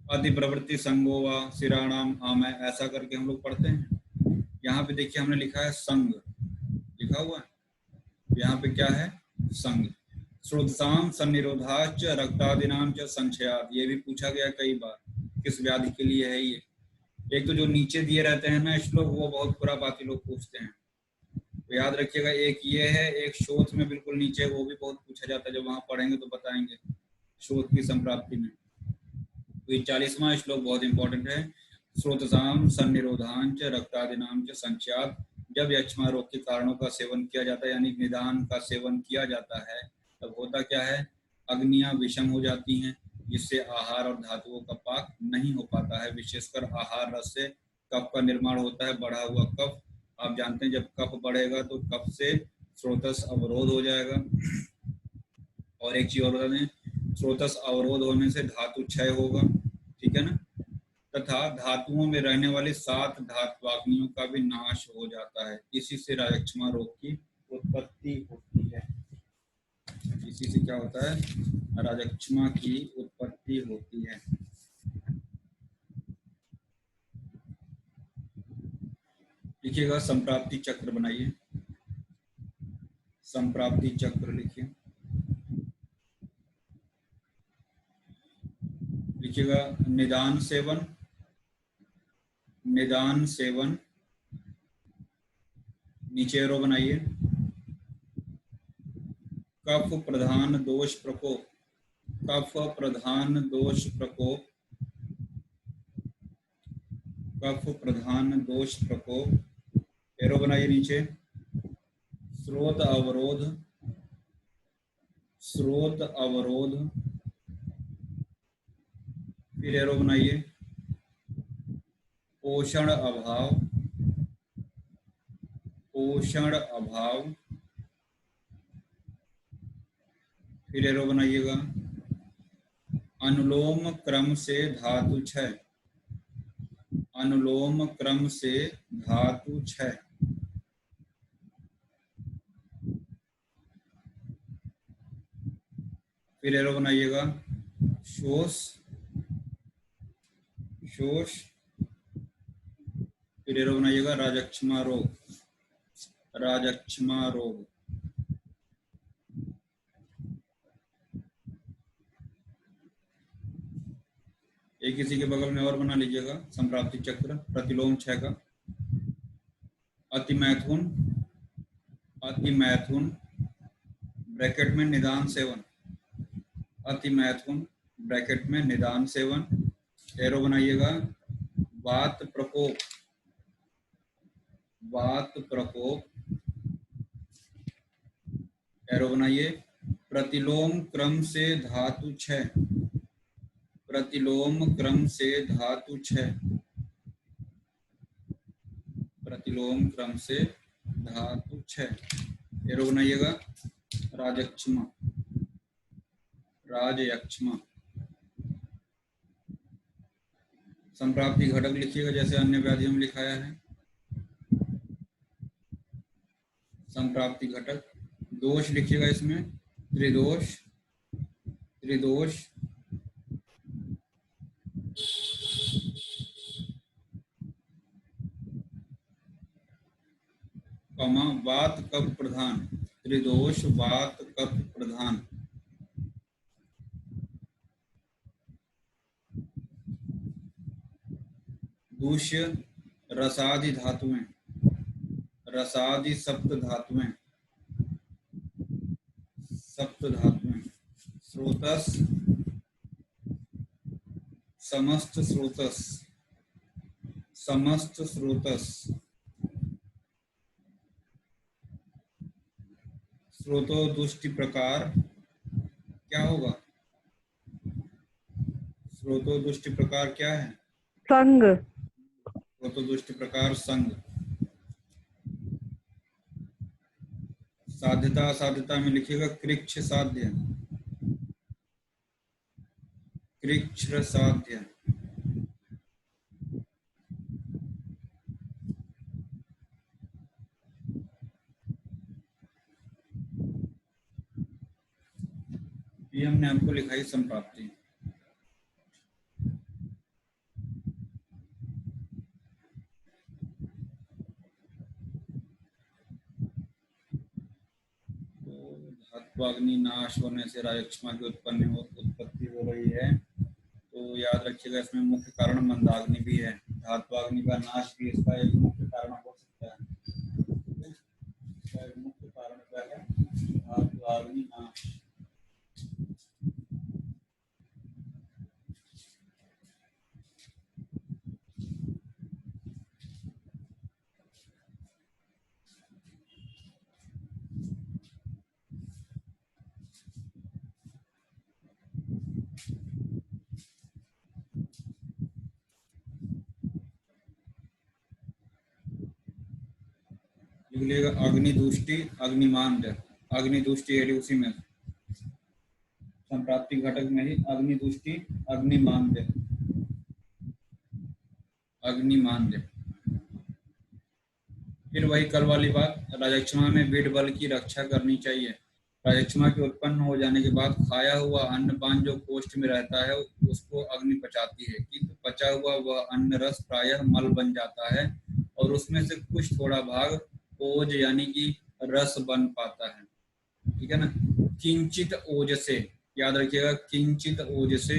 अधिप्रवृत्ति संगोवा सिराणाम आमय, ऐसा करके हम लोग पढ़ते हैं। यहाँ पे देखिए हमने लिखा है संग, लिखा हुआ है यहाँ पे क्या है? संग। श्रोतसाम सन्निरोधाच रक्तादिनाम च संचयात, ये भी पूछा गया कई बार किस व्याधि के लिए है ये। एक तो जो नीचे दिए रहते हैं ना श्लोक वो बहुत खुरापाती लोग पूछते हैं, तो याद रखिएगा। एक ये है, एक शोध में बिल्कुल नीचे वो भी बहुत पूछा जाता है, जब वहां पढ़ेंगे तो बताएंगे शोध की संप्राप्ति में। तो 40वां श्लोक बहुत इंपॉर्टेंट है। स्रोतसाम सन्निरोधांच रक्तादिनाम च संचयात, जब यक्ष्मा रोग के कारणों का सेवन किया जाता है यानी निदान का सेवन किया जाता है तब होता क्या है? अग्नियां विषम हो जाती हैं जिससे आहार और धातुओं का पाक नहीं हो पाता है। विशेषकर आहार रस से कफ का निर्माण होता है। बढ़ा हुआ कफ, आप जानते हैं जब कफ बढ़ेगा तो कफ से स्रोतस अवरोध हो जाएगा। और एक चीज और बता दें, स्रोतस अवरोध होने से धातु क्षय होगा, ठीक है ना, तथा धातुओं में रहने वाली 7 धात्वाग्नियों का भी नाश हो जाता है। इसी से राजक्षमा रोग की उत्पत्ति होती है। इसी से क्या होता है? राजक्षमा की उत्पत्ति होती है। लिखिएगा संप्राप्ति चक्र बनाइए, संप्राप्ति चक्र लिखिए। लिखिएगा निदान सेवन, निदान सेवन, नीचे एरो बनाइए। कफ प्रधान दोष प्रकोप, कफ प्रधान दोष प्रकोप, कफ प्रधान दोष प्रकोप, एरो बनाइए नीचे। स्रोत अवरोध, स्रोत अवरोध, फिर एरो बनाइए। पोषण अभाव, पोषण अभाव, फिर एरो बनाइएगा। अनुलोम क्रम से धातु क्षय, अनुलोम क्रम से धातु क्षय, फिर एरो बनाइएगा। शोष, शोष, फिर एरो बनाइएगा। राजक्षमा रोग, राजक्षमा रोग, एक किसी के बगल में और बना लीजिएगा संप्राप्ति चक्र प्रतिलोम क्षय का। अतिमैथुन, अतिमैथुन ब्रैकेट में निदान सेवन, अतिमैथुन ब्रैकेट में निदान सेवन, एरो बनाइएगा। वात प्रकोप, वात प्रकोप, एरो बनाइए। प्रतिलोम क्रम से धातु क्षय, प्रतिलोम क्रम से धातु क्षय, प्रतिलोम क्रम से धातु क्षय, एरो बनाइएगा। राजक्षमा, राजयक्षमा, संप्राप्ति घटक लिखिएगा जैसे अन्य व्याधियों में लिखाया है। संप्राप्ति घटक दोष लिखिएगा इसमें। त्रिदोष, त्रिदोष, कमा वात कफ प्रधान, त्रिदोष वात कफ प्रधान, दूष्य रसादि धातुएं, रसादि सप्त धातुएं, सप्त धातुएं, स्रोतस समस्त स्रोतस, समस्त स्रोतस, स्रोतो दुष्टि प्रकार क्या होगा? स्रोतो दुष्टि प्रकार क्या है? संग। स्रोतो दुष्टि प्रकार संग। साध्यता, साध्यता में लिखिएगा कृच्छ साध्य, कृच्छ साध्य। ये हमने आपको लिखाई संप्राप्ति। धात्वाग्नि नाश होने से राजक्षमा की उत्पत्ति हो रही है। तो याद रखिएगा इसमें मुख्य कारण मंदाग्नि भी है। धात्वाग्नि का नाश भी इसका एक मुख्य कारण हो सकता है। इसका एक मुख्य कारण क्या है? धात्वाग्नि नाश। लिखिएगा अग्निदुष्टि अग्निमांद्य। अग्निदुष्टि यदि उसी में संप्राप्ति घटक में ही अग्निदुष्टि अग्निमांद्य, अग्निमांद्य। फिर वही कल वाली बात, राजक्षमा में बीड बल की रक्षा करनी चाहिए। राजक्षमा के उत्पन्न हो जाने के बाद खाया हुआ अन्न पान जो कोष्ठ में रहता है उसको अग्नि पचाती है, किंतु पचा हुआ वह अन्न रस प्रायः मल बन जाता है और उसमें से कुछ थोड़ा भाग ओज यानी कि रस बन पाता है। ठीक है ना। किंचित ओज से, याद रखिएगा किंचित ओज से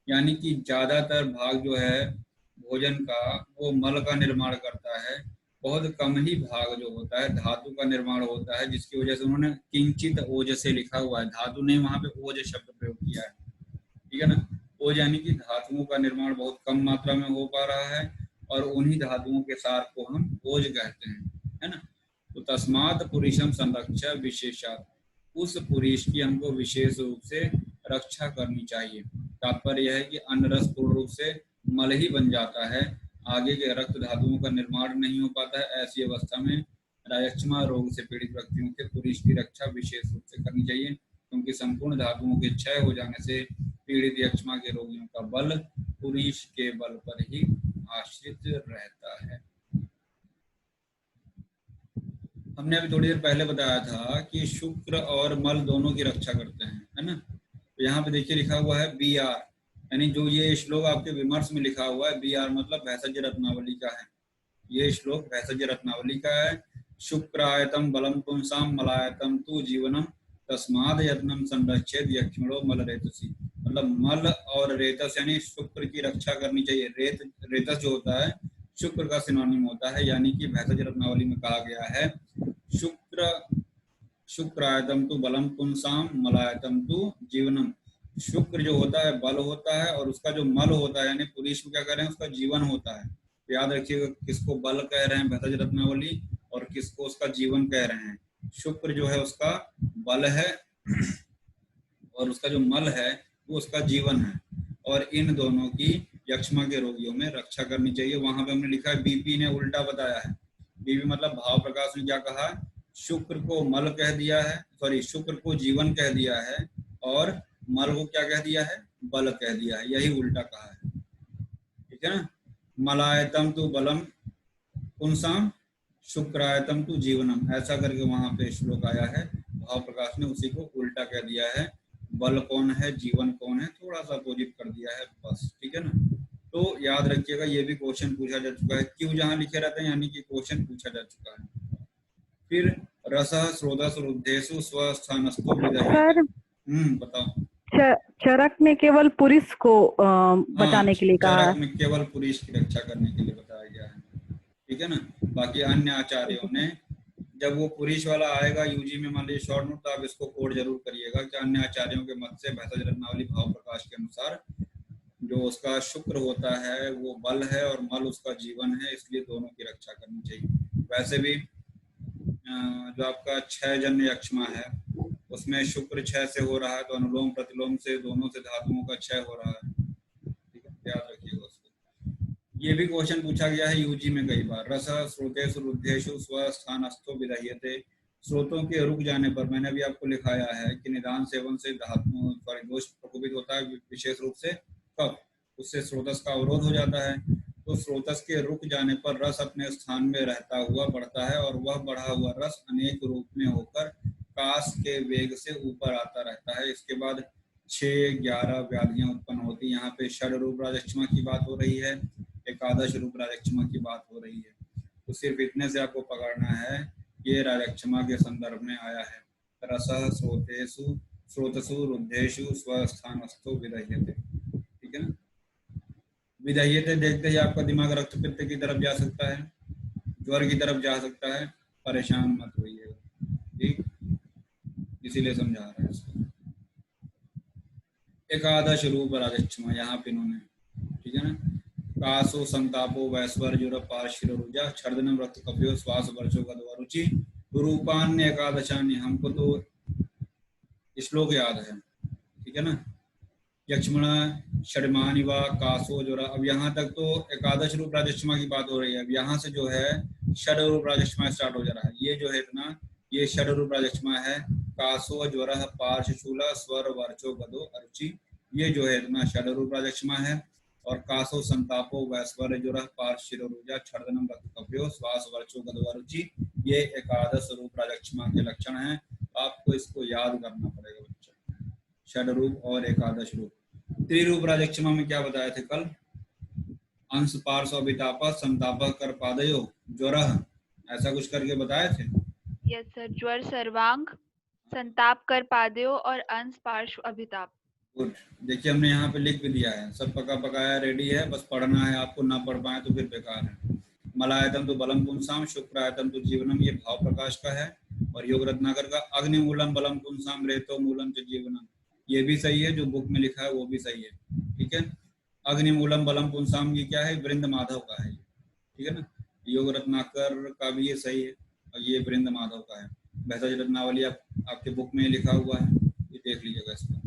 यानी कि ज्यादातर भाग जो है भोजन का वो मल का निर्माण करता है, बहुत कम ही भाग जो होता है धातु का निर्माण होता है, जिसकी वजह से उन्होंने किंचित ओज से लिखा हुआ है। धातु ने वहां पे ओज शब्द प्रयोग किया है। ठीक है ना। ओज यानी कि धातुओं का निर्माण बहुत कम मात्रा में हो पा रहा है और उन्हीं धातुओं के सार को हम ओज कहते हैं, है ना। तो तस्मात् पुरुषम संरक्षा विशेषात्, उस पुरुष की हमको विशेष रूप से रक्षा करनी चाहिए। तात्पर्य यह है कि अन्न रस पूर्ण रूप से मल ही बन जाता है, आगे के रक्त धातुओं का निर्माण नहीं हो पाता है। ऐसी अवस्था में राजक्षमा रोग से पीड़ित व्यक्तियों के पुरुष की रक्षा विशेष रूप से करनी चाहिए, क्योंकि संपूर्ण धातुओं के क्षय हो जाने से पीड़ित यक्षमा के रोगियों का बल पुरुष के बल पर ही आश्रित रहता है। हमने अभी थोड़ी देर पहले बताया था कि शुक्र और मल दोनों की रक्षा करते हैं, है ना। तो यहाँ पे देखिए लिखा हुआ है बी आर, यानी जो ये श्लोक आपके विमर्श में लिखा हुआ है बी आर मतलब भैषज रत्नावली का है। ये श्लोक भैषज रत्नावली का है। शुक्रायतम बलम पुंसाम मलायतम तु जीवनम तस्माद यत्नम संरक्षेत यक्षणो मल रेतसी, मतलब मल और रेतस यानी शुक्र की रक्षा करनी चाहिए। रेतस जो होता है शुक्र का सिनोनिम होता है, यानी कि भैषज रत्नावली में कहा गया है शुक्रायतम तु बलम पुंसाम मलायतम तु जीवनम। शुक्र जो होता है बल होता है और उसका जो मल होता है यानी पुरुष में क्या कह रहे हैं उसका जीवन होता है। तो याद रखिएगा किसको बल कह रहे हैं भैषज रत्नावली और किसको उसका जीवन कह रहे हैं। शुक्र जो है उसका बल है और उसका जो मल है वो उसका जीवन है, और इन दोनों की यक्षमा के रोगियों में रक्षा करनी चाहिए। वहां पे हमने लिखा है बीपी ने उल्टा बताया है। बीपी मतलब भाव प्रकाश ने क्या कहा, शुक्र को मल कह दिया है, सॉरी शुक्र को जीवन कह दिया है और मल को क्या कह दिया है, बल कह दिया है, यही उल्टा कहा है। ठीक है ना। मलायतम तु बलम पुंसाम शुक्रायतम तु जीवनम, ऐसा करके वहां पे श्लोक आया है। भाव प्रकाश ने उसी को उल्टा कह दिया है। बल कौन है जीवन कौन है थोड़ा सा अपोजिट कर दिया है बस। ठीक है ना। तो याद रखिएगा ये भी क्वेश्चन पूछा जा चुका है, क्यों जहां लिखे रहते हैं यानी कि क्वेश्चन पूछा जा चुका है। फिर रसः स्रोतः रुद्धेषु स्वस्थानस्थो विदहि। सर बताओ। चरक में केवल पुरुष को बचाने के लिए कहा है। चरक में केवल पुरुष की रक्षा करने के लिए बताया ठीक है ना। बाकी अन्य आचार्यों ने, जब वो पुरीश वाला आएगा यूजी में मान लीजिए शॉर्ट नोट, तो आप इसको कोड जरूर करिएगा कि अन्य आचार्यों के मत से भैषज रत्नावली भाव प्रकाश के अनुसार जो उसका शुक्र होता है वो बल है और मल उसका जीवन है, इसलिए दोनों की रक्षा करनी चाहिए। वैसे भी जो आपका 6 जन्य यक्षमा है उसमें शुक्र 6 से हो रहा है, तो अनुलोम प्रतिलोम से दोनों से धातुओं का 6 हो रहा है, ठीक है, याद रखिएगा उसको। ये भी क्वेश्चन पूछा गया है यूजी में कई बार। रस स्रोतेषु रुद्धेषु स्वस्थानस्थो विदह्यते, स्रोतों के रुक जाने पर, मैंने भी आपको लिखाया है कि निदान सेवन से धातु दोष प्रकोपित होता है, विशेष रूप से कफ, उससे स्रोतस का अवरोध हो जाता है। तो स्रोतस के रुक जाने पर रस अपने स्थान में रहता हुआ बढ़ता है और वह बढ़ा हुआ रस अनेक रूप में होकर कास के वेग से ऊपर आता रहता है। इसके बाद 6-11 व्याधियां उत्पन्न होती है। यहाँ पे षड रूप राजक्षमा की बात हो रही है, एकादश रूप राजक्षमा की बात हो रही है। तो सिर्फ इतने से आपको पकड़ना है, ये राजक्षमा के संदर्भ में आया है। रसः स्रोतेषु स्रोतसु रुद्धेषु स्वस्थानस्थो विदह्यते, ठीक है ना। विदह्यते देखते ही आपका दिमाग रक्त पित्त की तरफ जा सकता है, ज्वर की तरफ जा सकता है, परेशान मत होइएगा, ठीक, इसीलिए समझा रहा है इसको। एकादश रूप राजक्षमा यहाँ पे इन्होंने, ठीक है ना, कासो संतापो वैश्वर्जुर पार्श्वरुजा छर्दनम रक्त कपयो श्वास वर्चो गदवरुचि रूपान्य एकादशान्य, हमको तो श्लोक याद है, ठीक है ना। यक्ष्मणा षडमानि वा कासो जोरा, अब यहाँ तक तो एकादश रूप राजक्षमा की बात हो रही है। अब यहाँ से जो है षड रूप राजक्षमा स्टार्ट हो जा रहा है। ये जो है इतना, ये षड रूप राजक्षमा है। कासो ज्वर पार्श्वशूला स्वर वर्चो गदो अरुचि, ये जो है इतना षड रूप राजक्षमा है। और कासो संतापो वैश्वर ज्वर पार्श्वरुजा छर्दनम रक्त कपयो श्वास वर्चो गदो अरुचि, ये एकादश रूप राजक्षमा के लक्षण हैं। आपको इसको याद करना पड़ेगा बच्चा, षड रूप और एकादश रूप। त्रिरूप राजक्षमा में क्या बताए थे कल? अंश पार्श्व अभिताप संताप कर पादयो ज्वर, ऐसा कुछ करके बताए थे। यस सर, ज्वर सर्वांग, संताप कर पादयो और अंश पार्श्व अभिताप। गुड, देखिए हमने यहाँ पे लिख भी दिया है, सब पका पकाया रेडी है, बस पढ़ना है आपको। ना पढ़ पाए तो फिर बेकार है। मलायतम तो बलम पुंसाम, शुक्रायतम तो जीवनम, ये भाव प्रकाश का है। और योग रत्नाकर का अग्निमूलम बलम पुंसाम रेतो मूलम च जीवनम, ये भी सही है, जो बुक में लिखा है वो भी सही है, ठीक है। अग्निमूलम बलम पुंसाम ये क्या है? वृंद माधव का है, ठीक है ना। योग रत्नाकर का भी ये सही है और ये वृंद माधव का है। भैषज रत्नावली आपके बुक में लिखा हुआ है, ये देख लीजिएगा इसको।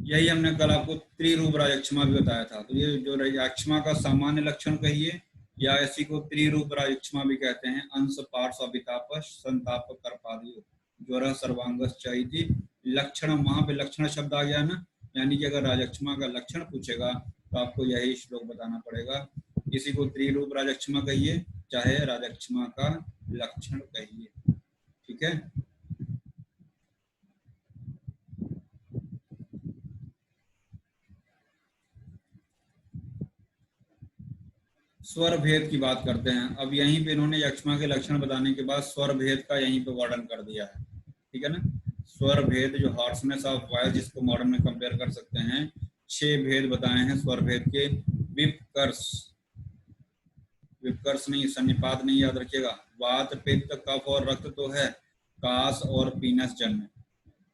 यही हमने कल आपको त्रिरूप राजक्षमा भी बताया था। तो ये जो राजक्षमा का सामान्य लक्षण कहिए या इसी को त्रिरूप राजक्षमा भी कहते हैं। अंश पार्श्व अभिताप संताप करपादियो ज्वर सर्वांगश्चैति लक्षण, वहां पे लक्षण शब्द आ गया ना, यानी कि अगर राजक्षमा का लक्षण पूछेगा तो आपको यही श्लोक बताना पड़ेगा। इसी को त्रिरूप राजक्षमा कहिए चाहे राजक्षमा का लक्षण कहिए, ठीक है। स्वर भेद की बात करते हैं। अब यहीं पे इन्होंने यक्ष्मा के लक्षण बताने के बाद स्वर भेद का यहीं पे वर्णन कर दिया है, ठीक है ना। स्वर भेद जो हार्सनेस ऑफ वॉइस, जिसको मॉडर्न में कंपेयर कर सकते हैं, 6 भेद बताए हैं स्वर भेद के। विपकर्ष, विपकर्ष नहीं, सन्निपात नहीं, याद रखिएगा। वात पित्त कफ और रक्त तो है, कास और पीनस जन्य।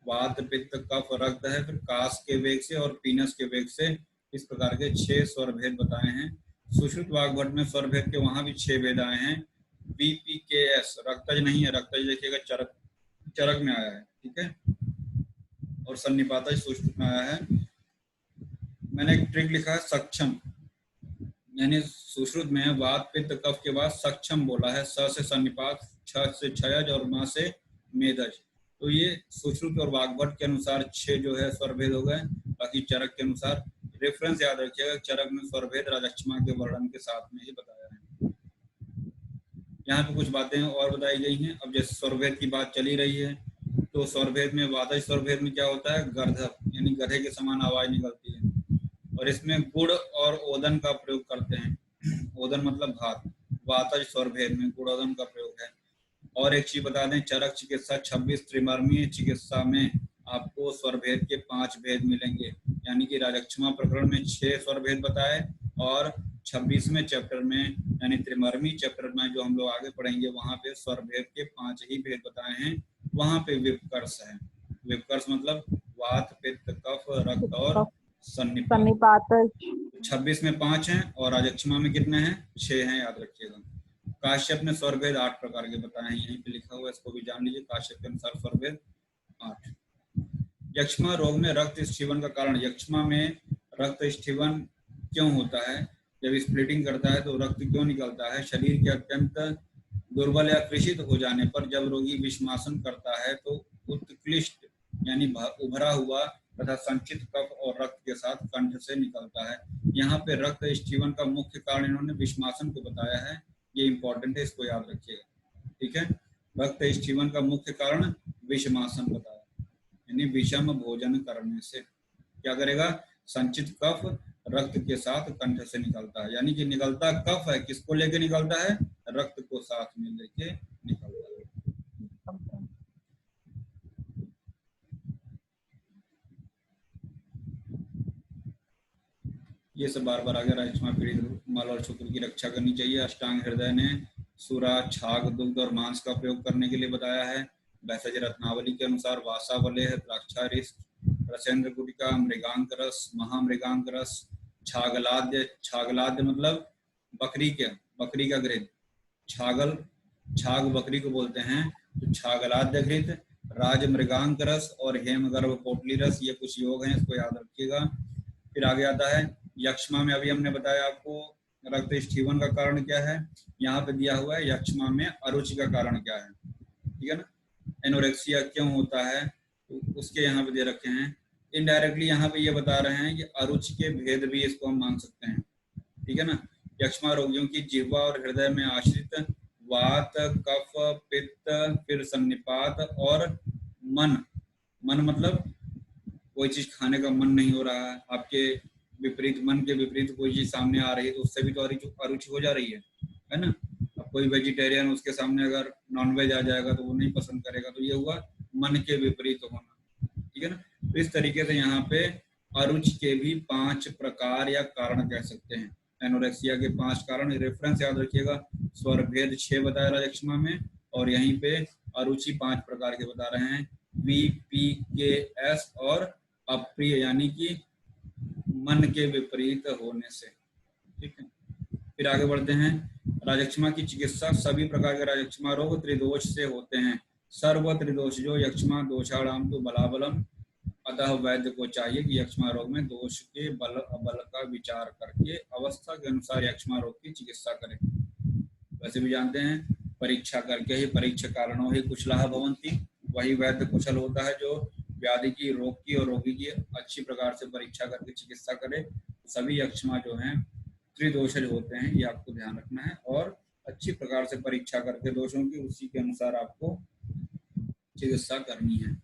वात पित्त कफ रक्त है, फिर कास के वेग से और पीनस के वेग से, इस प्रकार के 6 स्वर भेद बताए हैं। सुश्रुत वाग्भट में स्वर भेद के वहां भी 6 भेद आए हैं। BPKS रक्तज नहीं है, रक्तज देखिएगा चरक, चरक में आया है, ठीक है। और सन्निपातज सुश्रुत में आया है। मैंने एक ट्रिक लिखा है, सक्षम, यानी सुश्रुत में वात पित्त कफ के बाद सक्षम बोला है। स से सन्निपात, छ से क्षयज और मा से मेदज। तो ये सुश्रुत और वाग्भट के अनुसार 6 जो है स्वर भेद हो गए। बाकी चरक के अनुसार, रेफरेंस याद रखिएगा, चरक में स्वर भेद राजक्षमा के वर्णन के साथ में ही बताया है। यहाँ पे कुछ बातें और बताई गई हैं। अब जैसे स्वर भेद की बात चली रही है, तो स्वर भेद में वातज स्वर भेद में क्या होता है? गर्धव, यानी गधे के समान आवाज निकलती है। और इसमें गुड़ और ओदन का प्रयोग करते हैं। ओदन मतलब भात। वातज स्वर भेद में गुड़ ओदन का प्रयोग है। और एक चीज बता दें, चरक चिकित्सा 26 त्रिमर्मी चिकित्सा में आपको स्वर भेद के 5 भेद मिलेंगे। यानी कि राजक्षमा प्रकरण में 6 स्वर भेद बताए और 26वें चैप्टर में यानी त्रिमर्मी चैप्टर में जो हम लोग आगे पढ़ेंगे वहां पे स्वर भेद के 5 ही भेद बताए हैं। वहां पे विपकर्ष है। विपकर्ष मतलब वात, पित्त, कफ, रक्त और सन्निपात। 26 में 5 हैं और राजक्षमा में कितने हैं? 6 हैं, याद रखिएगा। काश्यप ने स्वर भेद 8 प्रकार के बताए हैं, यहीं पे लिखा हुआ है, इसको भी जान लीजिए। काश्यप के अनुसार स्वर भेद 8। यक्ष्मा रोग में रक्त स्खलन का कारण। यक्ष्मा में रक्त स्खलन क्यों होता है? जब स्प्लिटिंग करता है तो रक्त क्यों निकलता है? शरीर के अत्यंत दुर्बल या कृषित हो जाने पर जब रोगी विषमासन करता है तो उत्क्लिष्ट यानी उभरा हुआ तथा संचित कफ और रक्त के साथ कंठ से निकलता है। यहाँ पे रक्त स्खलन का मुख्य कारण इन्होंने विषमासन को बताया है, ये इंपॉर्टेंट है, इसको याद रखिएगा। ठीक है, रक्त स्खलन का मुख्य कारण विषमासन बताया, यानी विषम भोजन करने से क्या करेगा? संचित कफ रक्त के साथ कंठ से निकलता है, यानी कि निकलता कफ है, किसको लेके निकलता है? रक्त को साथ में लेके निकलता है। ये सब बार बार आगे राजक्षमा पीड़ित मल और शुक्र की रक्षा करनी चाहिए। अष्टांग हृदय ने सूरा, छाग, दुग्ध और मांस का प्रयोग करने के लिए बताया है। वैसे रत्नावली के अनुसार वासावलेह, द्राक्षारिष्ट, रसेंद्र गुटिका, मृगांक रस, महामृगांक रस, छागलाद्य। छागलाद्य मतलब बकरी का घृत, छाग बकरी को बोलते हैं, तो छागलाद्य घृत, राज मृगांक रस और हेमगर्भ पोटली रस, ये कुछ योग हैं, इसको याद रखिएगा। फिर आगे आता है यक्ष्मा में, अभी हमने बताया आपको रक्त स्खलन का कारण क्या है, यहाँ पे दिया हुआ है यक्ष्मा में अरुचि का कारण क्या है। ठीक है ना, एनोरेक्सिया क्यों होता है, तो उसके यहाँ पे दे रखे हैं। इनडायरेक्टली यहाँ पे ये बता रहे हैं कि अरुचि के भेद भी इसको हम मान सकते हैं। ठीक है ना, यक्ष्मा रोगियों की जिह्वा और हृदय में आश्रित वात, कफ, पित्त, फिर सन्निपात और मन मतलब कोई चीज खाने का मन नहीं हो रहा है, आपके विपरीत, मन के विपरीत कोई चीज सामने आ रही है तो उससे भी तो अरुचि हो जा रही है ना। अब कोई वेजिटेरियन, उसके सामने अगर नॉनवेज आ जाएगा तो वो नहीं पसंद करेगा, तो ये हुआ मन के विपरीत होना। ठीक है ना, तो इस तरीके से यहाँ पे अरुचि के भी 5 प्रकार या कारण कह सकते हैं। एनोरेक्सिया के 5 कारण, रेफरेंस याद रखिएगा। स्वर भेद 6 बताया राजक्षमा में, और यहीं पे अरुचि 5 प्रकार के बता रहे हैं, VPKS और अप्रिय यानी कि मन के विपरीत होने से। ठीक है, फिर आगे बढ़ते हैं। राजक्षमा की चिकित्सा। सभी प्रकार के राजक्षमा रोग त्रिदोष से होते हैं। सर्व त्रिदोष जो यक्ष्मा दोषाणाम तो बलाबलम, अतः वैद्य को चाहिए कि यक्ष्मा रोग में दोष के बल अबल का विचार करके अवस्था के अनुसार यक्ष्मा रोग की चिकित्सा करें। वैसे भी जानते हैं परीक्षा करके ही परीक्षा कारणों ही कुशलाः भवन्ति, वही वैद्य कुशल होता है जो व्याधि की, रोग की और रोगी की अच्छी प्रकार से परीक्षा करके चिकित्सा करे। सभी यक्ष्मा जो हैं त्रिदोषज होते हैं, ये आपको ध्यान रखना है, और अच्छी प्रकार से परीक्षा करके दोषों की उसी के अनुसार आपको चिकित्सा करनी है।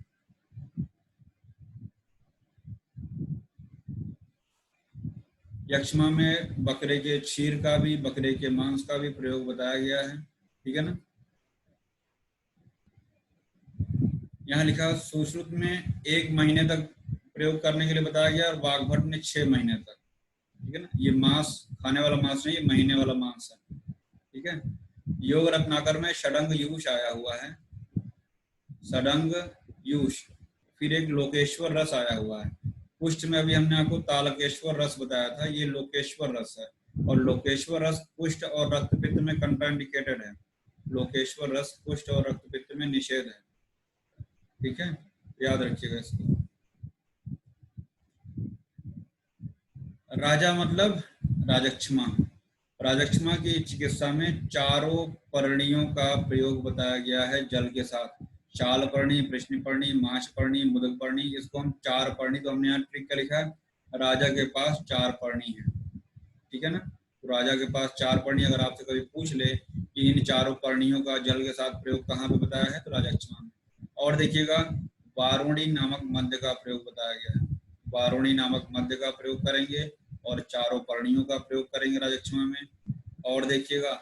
यक्ष्मा में बकरे के क्षीर का भी, बकरे के मांस का भी प्रयोग बताया गया है। ठीक है ना, यहाँ लिखा सुश्रुत में 1 महीने तक प्रयोग करने के लिए बताया गया और वाग्भट ने 6 महीने तक। ठीक है ना, ये मांस खाने वाला मांस नहीं, ये महीने वाला मांस है। ठीक है, योग रत्नाकर में षडंग यूष आया हुआ है, षडंग यूष। फिर एक लोकेश्वर रस आया हुआ है। पुष्ट में अभी हमने आपको तालकेश्वर रस बताया था, ये लोकेश्वर रस है, और लोकेश्वर रस पुष्ट और रक्तपित्त में कंट्राइंडिकेटेड है। लोकेश्वर रस पुष्ट और रक्तपित्त में निषेध है। ठीक है, याद रखिएगा इसको। राजा मतलब राजक्षमा। राजक्षमा की चिकित्सा में चारों पर्णियों का प्रयोग बताया गया है जल के साथ। चाल पर्णी, प्रश्न पर्णी, माछ पर्णी, मुदक पर्णी, इसको हम 4 पर्णी, तो हमने यहाँ ट्रिक का लिखा है, राजा के पास 4 पर्णी है। ठीक है ना, तो राजा के पास 4 पर्णी, अगर आपसे कभी पूछ ले कि इन चारों पर्णियों का जल के साथ प्रयोग कहाँ पे बताया है, तो राजक्षमा में। और देखिएगा वारुणी नामक मध्य का प्रयोग बताया गया है। वारुणी नामक मध्य का प्रयोग करेंगे और चारों पर्णियों का प्रयोग करेंगे राजक्षमा में। और देखिएगा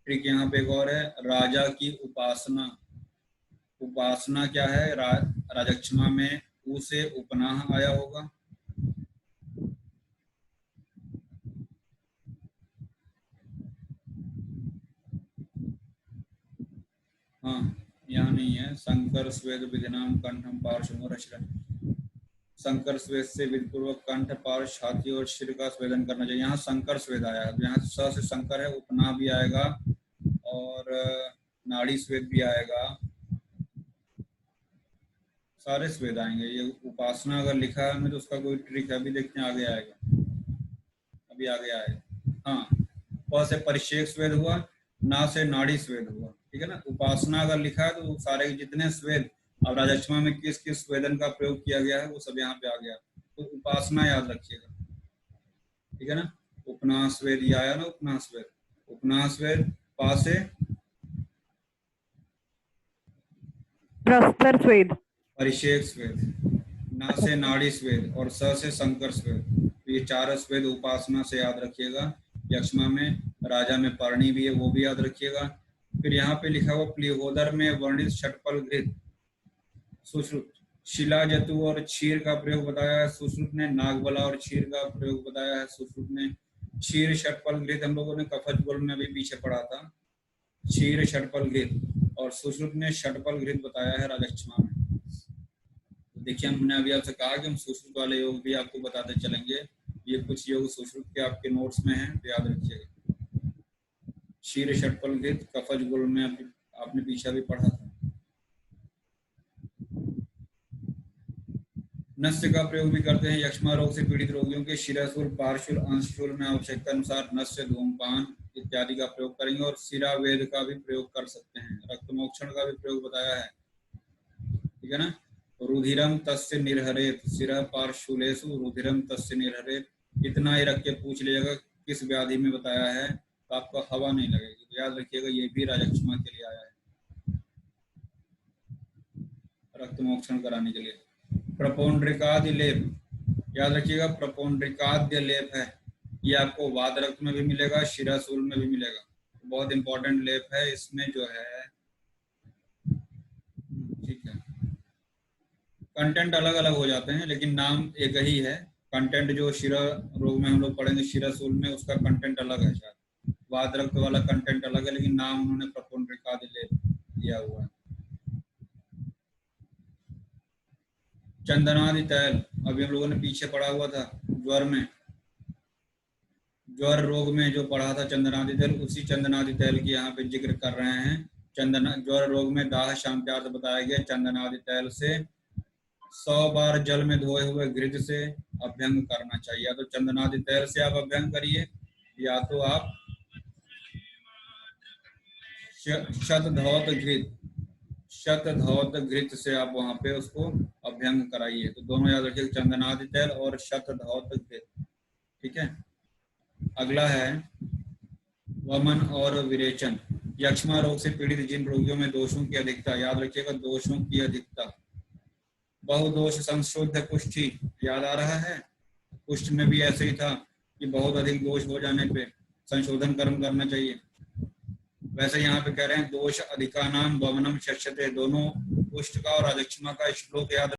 ट्रिक यहाँ पे एक और है, राजा की उपासना। उपासना क्या है, राजक्षमा में उ से उपनाह आया होगा। हाँ, यहाँ नहीं है। शंकर स्वेद विधिनाम कंठम पार्श्व रचरण, शंकर स्वेद से विधि पूर्वक कंठ पार्श्व छाती और सिर का स्वेदन करना चाहिए। यहाँ शंकर स्वेद आया है, यहाँ स से शंकर है, उपना भी आएगा और नाड़ी स्वेद भी आएगा, सारे स्वेद आएंगे। ये उपासना अगर लिखा है तो उसका कोई ट्रिक है, अभी देखते हैं, आगे आएगा, अभी आगे आएगा। हाँ, प से परिषेक स्वेद हुआ, ना से नाड़ी स्वेद हुआ, ठीक है ना। उपासना अगर लिखा है तो सारे जितने स्वेद और राजक्षमा में किस किस स्वेदन का प्रयोग किया गया है वो सब यहाँ पे आ गया। तो उपासना याद रखिएगा, ठीक है ना। उपना स्वेद ये आया ना, उपना स्वेद, उपना स्वेद, पा से प्रस्तर स्वेद, परिषेक स्वेद, ना से नाड़ी स्वेद और स से शंकर स्वेद। तो ये चार स्वेद उपासना से याद रखिएगा। यक्ष्मा में, राजा में पर्णी भी है, वो भी याद रखिएगा। फिर यहाँ पे लिखा हुआ प्लीहोदर में वर्णित षटपल घृत सुश्रुत, शिला जतु और क्षीर का प्रयोग बताया है सुश्रुत ने, नागबला और क्षीर का प्रयोग बताया है सुश्रुत ने। क्षीर षटपल घृत हम लोगों ने कफज गोल में अभी पीछे पढ़ा था, क्षीर षटपल घृत, और सुश्रुत ने षटपल घृत बताया है राजक्षमा में। तो देखिए, हमने अभी आपसे कहा कि हम सुश्रुत वाले योग भी आपको बताते चलेंगे। ये कुछ योग सुश्रुत के आपके नोट्स में हैं, तो याद रखिएगा। क्षीर षटपल घृत कफज गोल में आपने पीछे भी पढ़ा था। नस्य का प्रयोग भी करते हैं यक्ष्मा रोग से पीड़ित रोगियों के शिराशूल, पार्श्वशूल, अंशशूल में आवश्यकता अनुसार नस्य, धूमपान इत्यादि का प्रयोग करेंगे। और शिरावेद का भी प्रयोग कर सकते हैं, रक्तमोक्षण का भी प्रयोग बताया है, ठीक है ना। रुधिरम तस्य निर्हरेत, शिरा पार्श्वशूलेषु रुधिरम तस्य निर्हरेत, इतना ही रख के पूछ लीजिएगा किस व्याधि में बताया है, तो आपको हवा नहीं लगेगी। तो याद रखिएगा, ये भी राजक्षमा के लिए आया है, रक्तमोक्षण कराने के लिए। प्रपोंड्रिकादि लेप, याद रखिएगा, प्रपोंड्रिकाद्य लेप है, ये आपको वाद रक्त में भी मिलेगा, शिराशूल में भी मिलेगा। बहुत इंपॉर्टेंट लेप है, इसमें जो है, ठीक है, कंटेंट अलग अलग हो जाते हैं लेकिन नाम एक ही है। कंटेंट जो शिरा रोग में हम लोग पढ़ेंगे शिराशूल में, उसका कंटेंट अलग है, शायद वाद रक्त वाला कंटेंट अलग है, लेकिन नाम उन्होंने प्रपोंड्रिकादि लेप दिया हुआ है। चंदनादि तैल, अभी हम लोगों ने पीछे पढ़ा हुआ था ज्वर में, ज्वर रोग में जो पढ़ा था चंदनादि तैल, उसी चंदनादि तैल की यहाँ पे जिक्र कर रहे हैं। ज्वर रोग में दाह शांत्यार्थ बताया गया। चंदनादि तैल से 100 बार जल में धोए हुए घृत से अभ्यंग करना चाहिए। या तो चंदनादि तैल से आप अभ्यंग करिए, या तो आप शतधौत घृत से आप वहां पे उसको अभ्यंग कराइए। तो दोनों याद रखिए, चंदनादि तैल और शतधौत घृत, ठीक है। अगला है वमन और विरेचन। यक्ष्मा रोग से पीड़ित जिन रोगियों में दोषों की अधिकता, याद रखिएगा दोषों की अधिकता, बहुदोष संशोध कुष्ठी, याद आ रहा है, कुष्ठ में भी ऐसे ही था कि बहुत अधिक दोष हो जाने पे संशोधन कर्म करना चाहिए। वैसे यहाँ पे कह रहे हैं दोष अधिकानाम वमनम शक्ष्यते, दोनों कुष्ठ का और राजक्षमा का श्लोक याद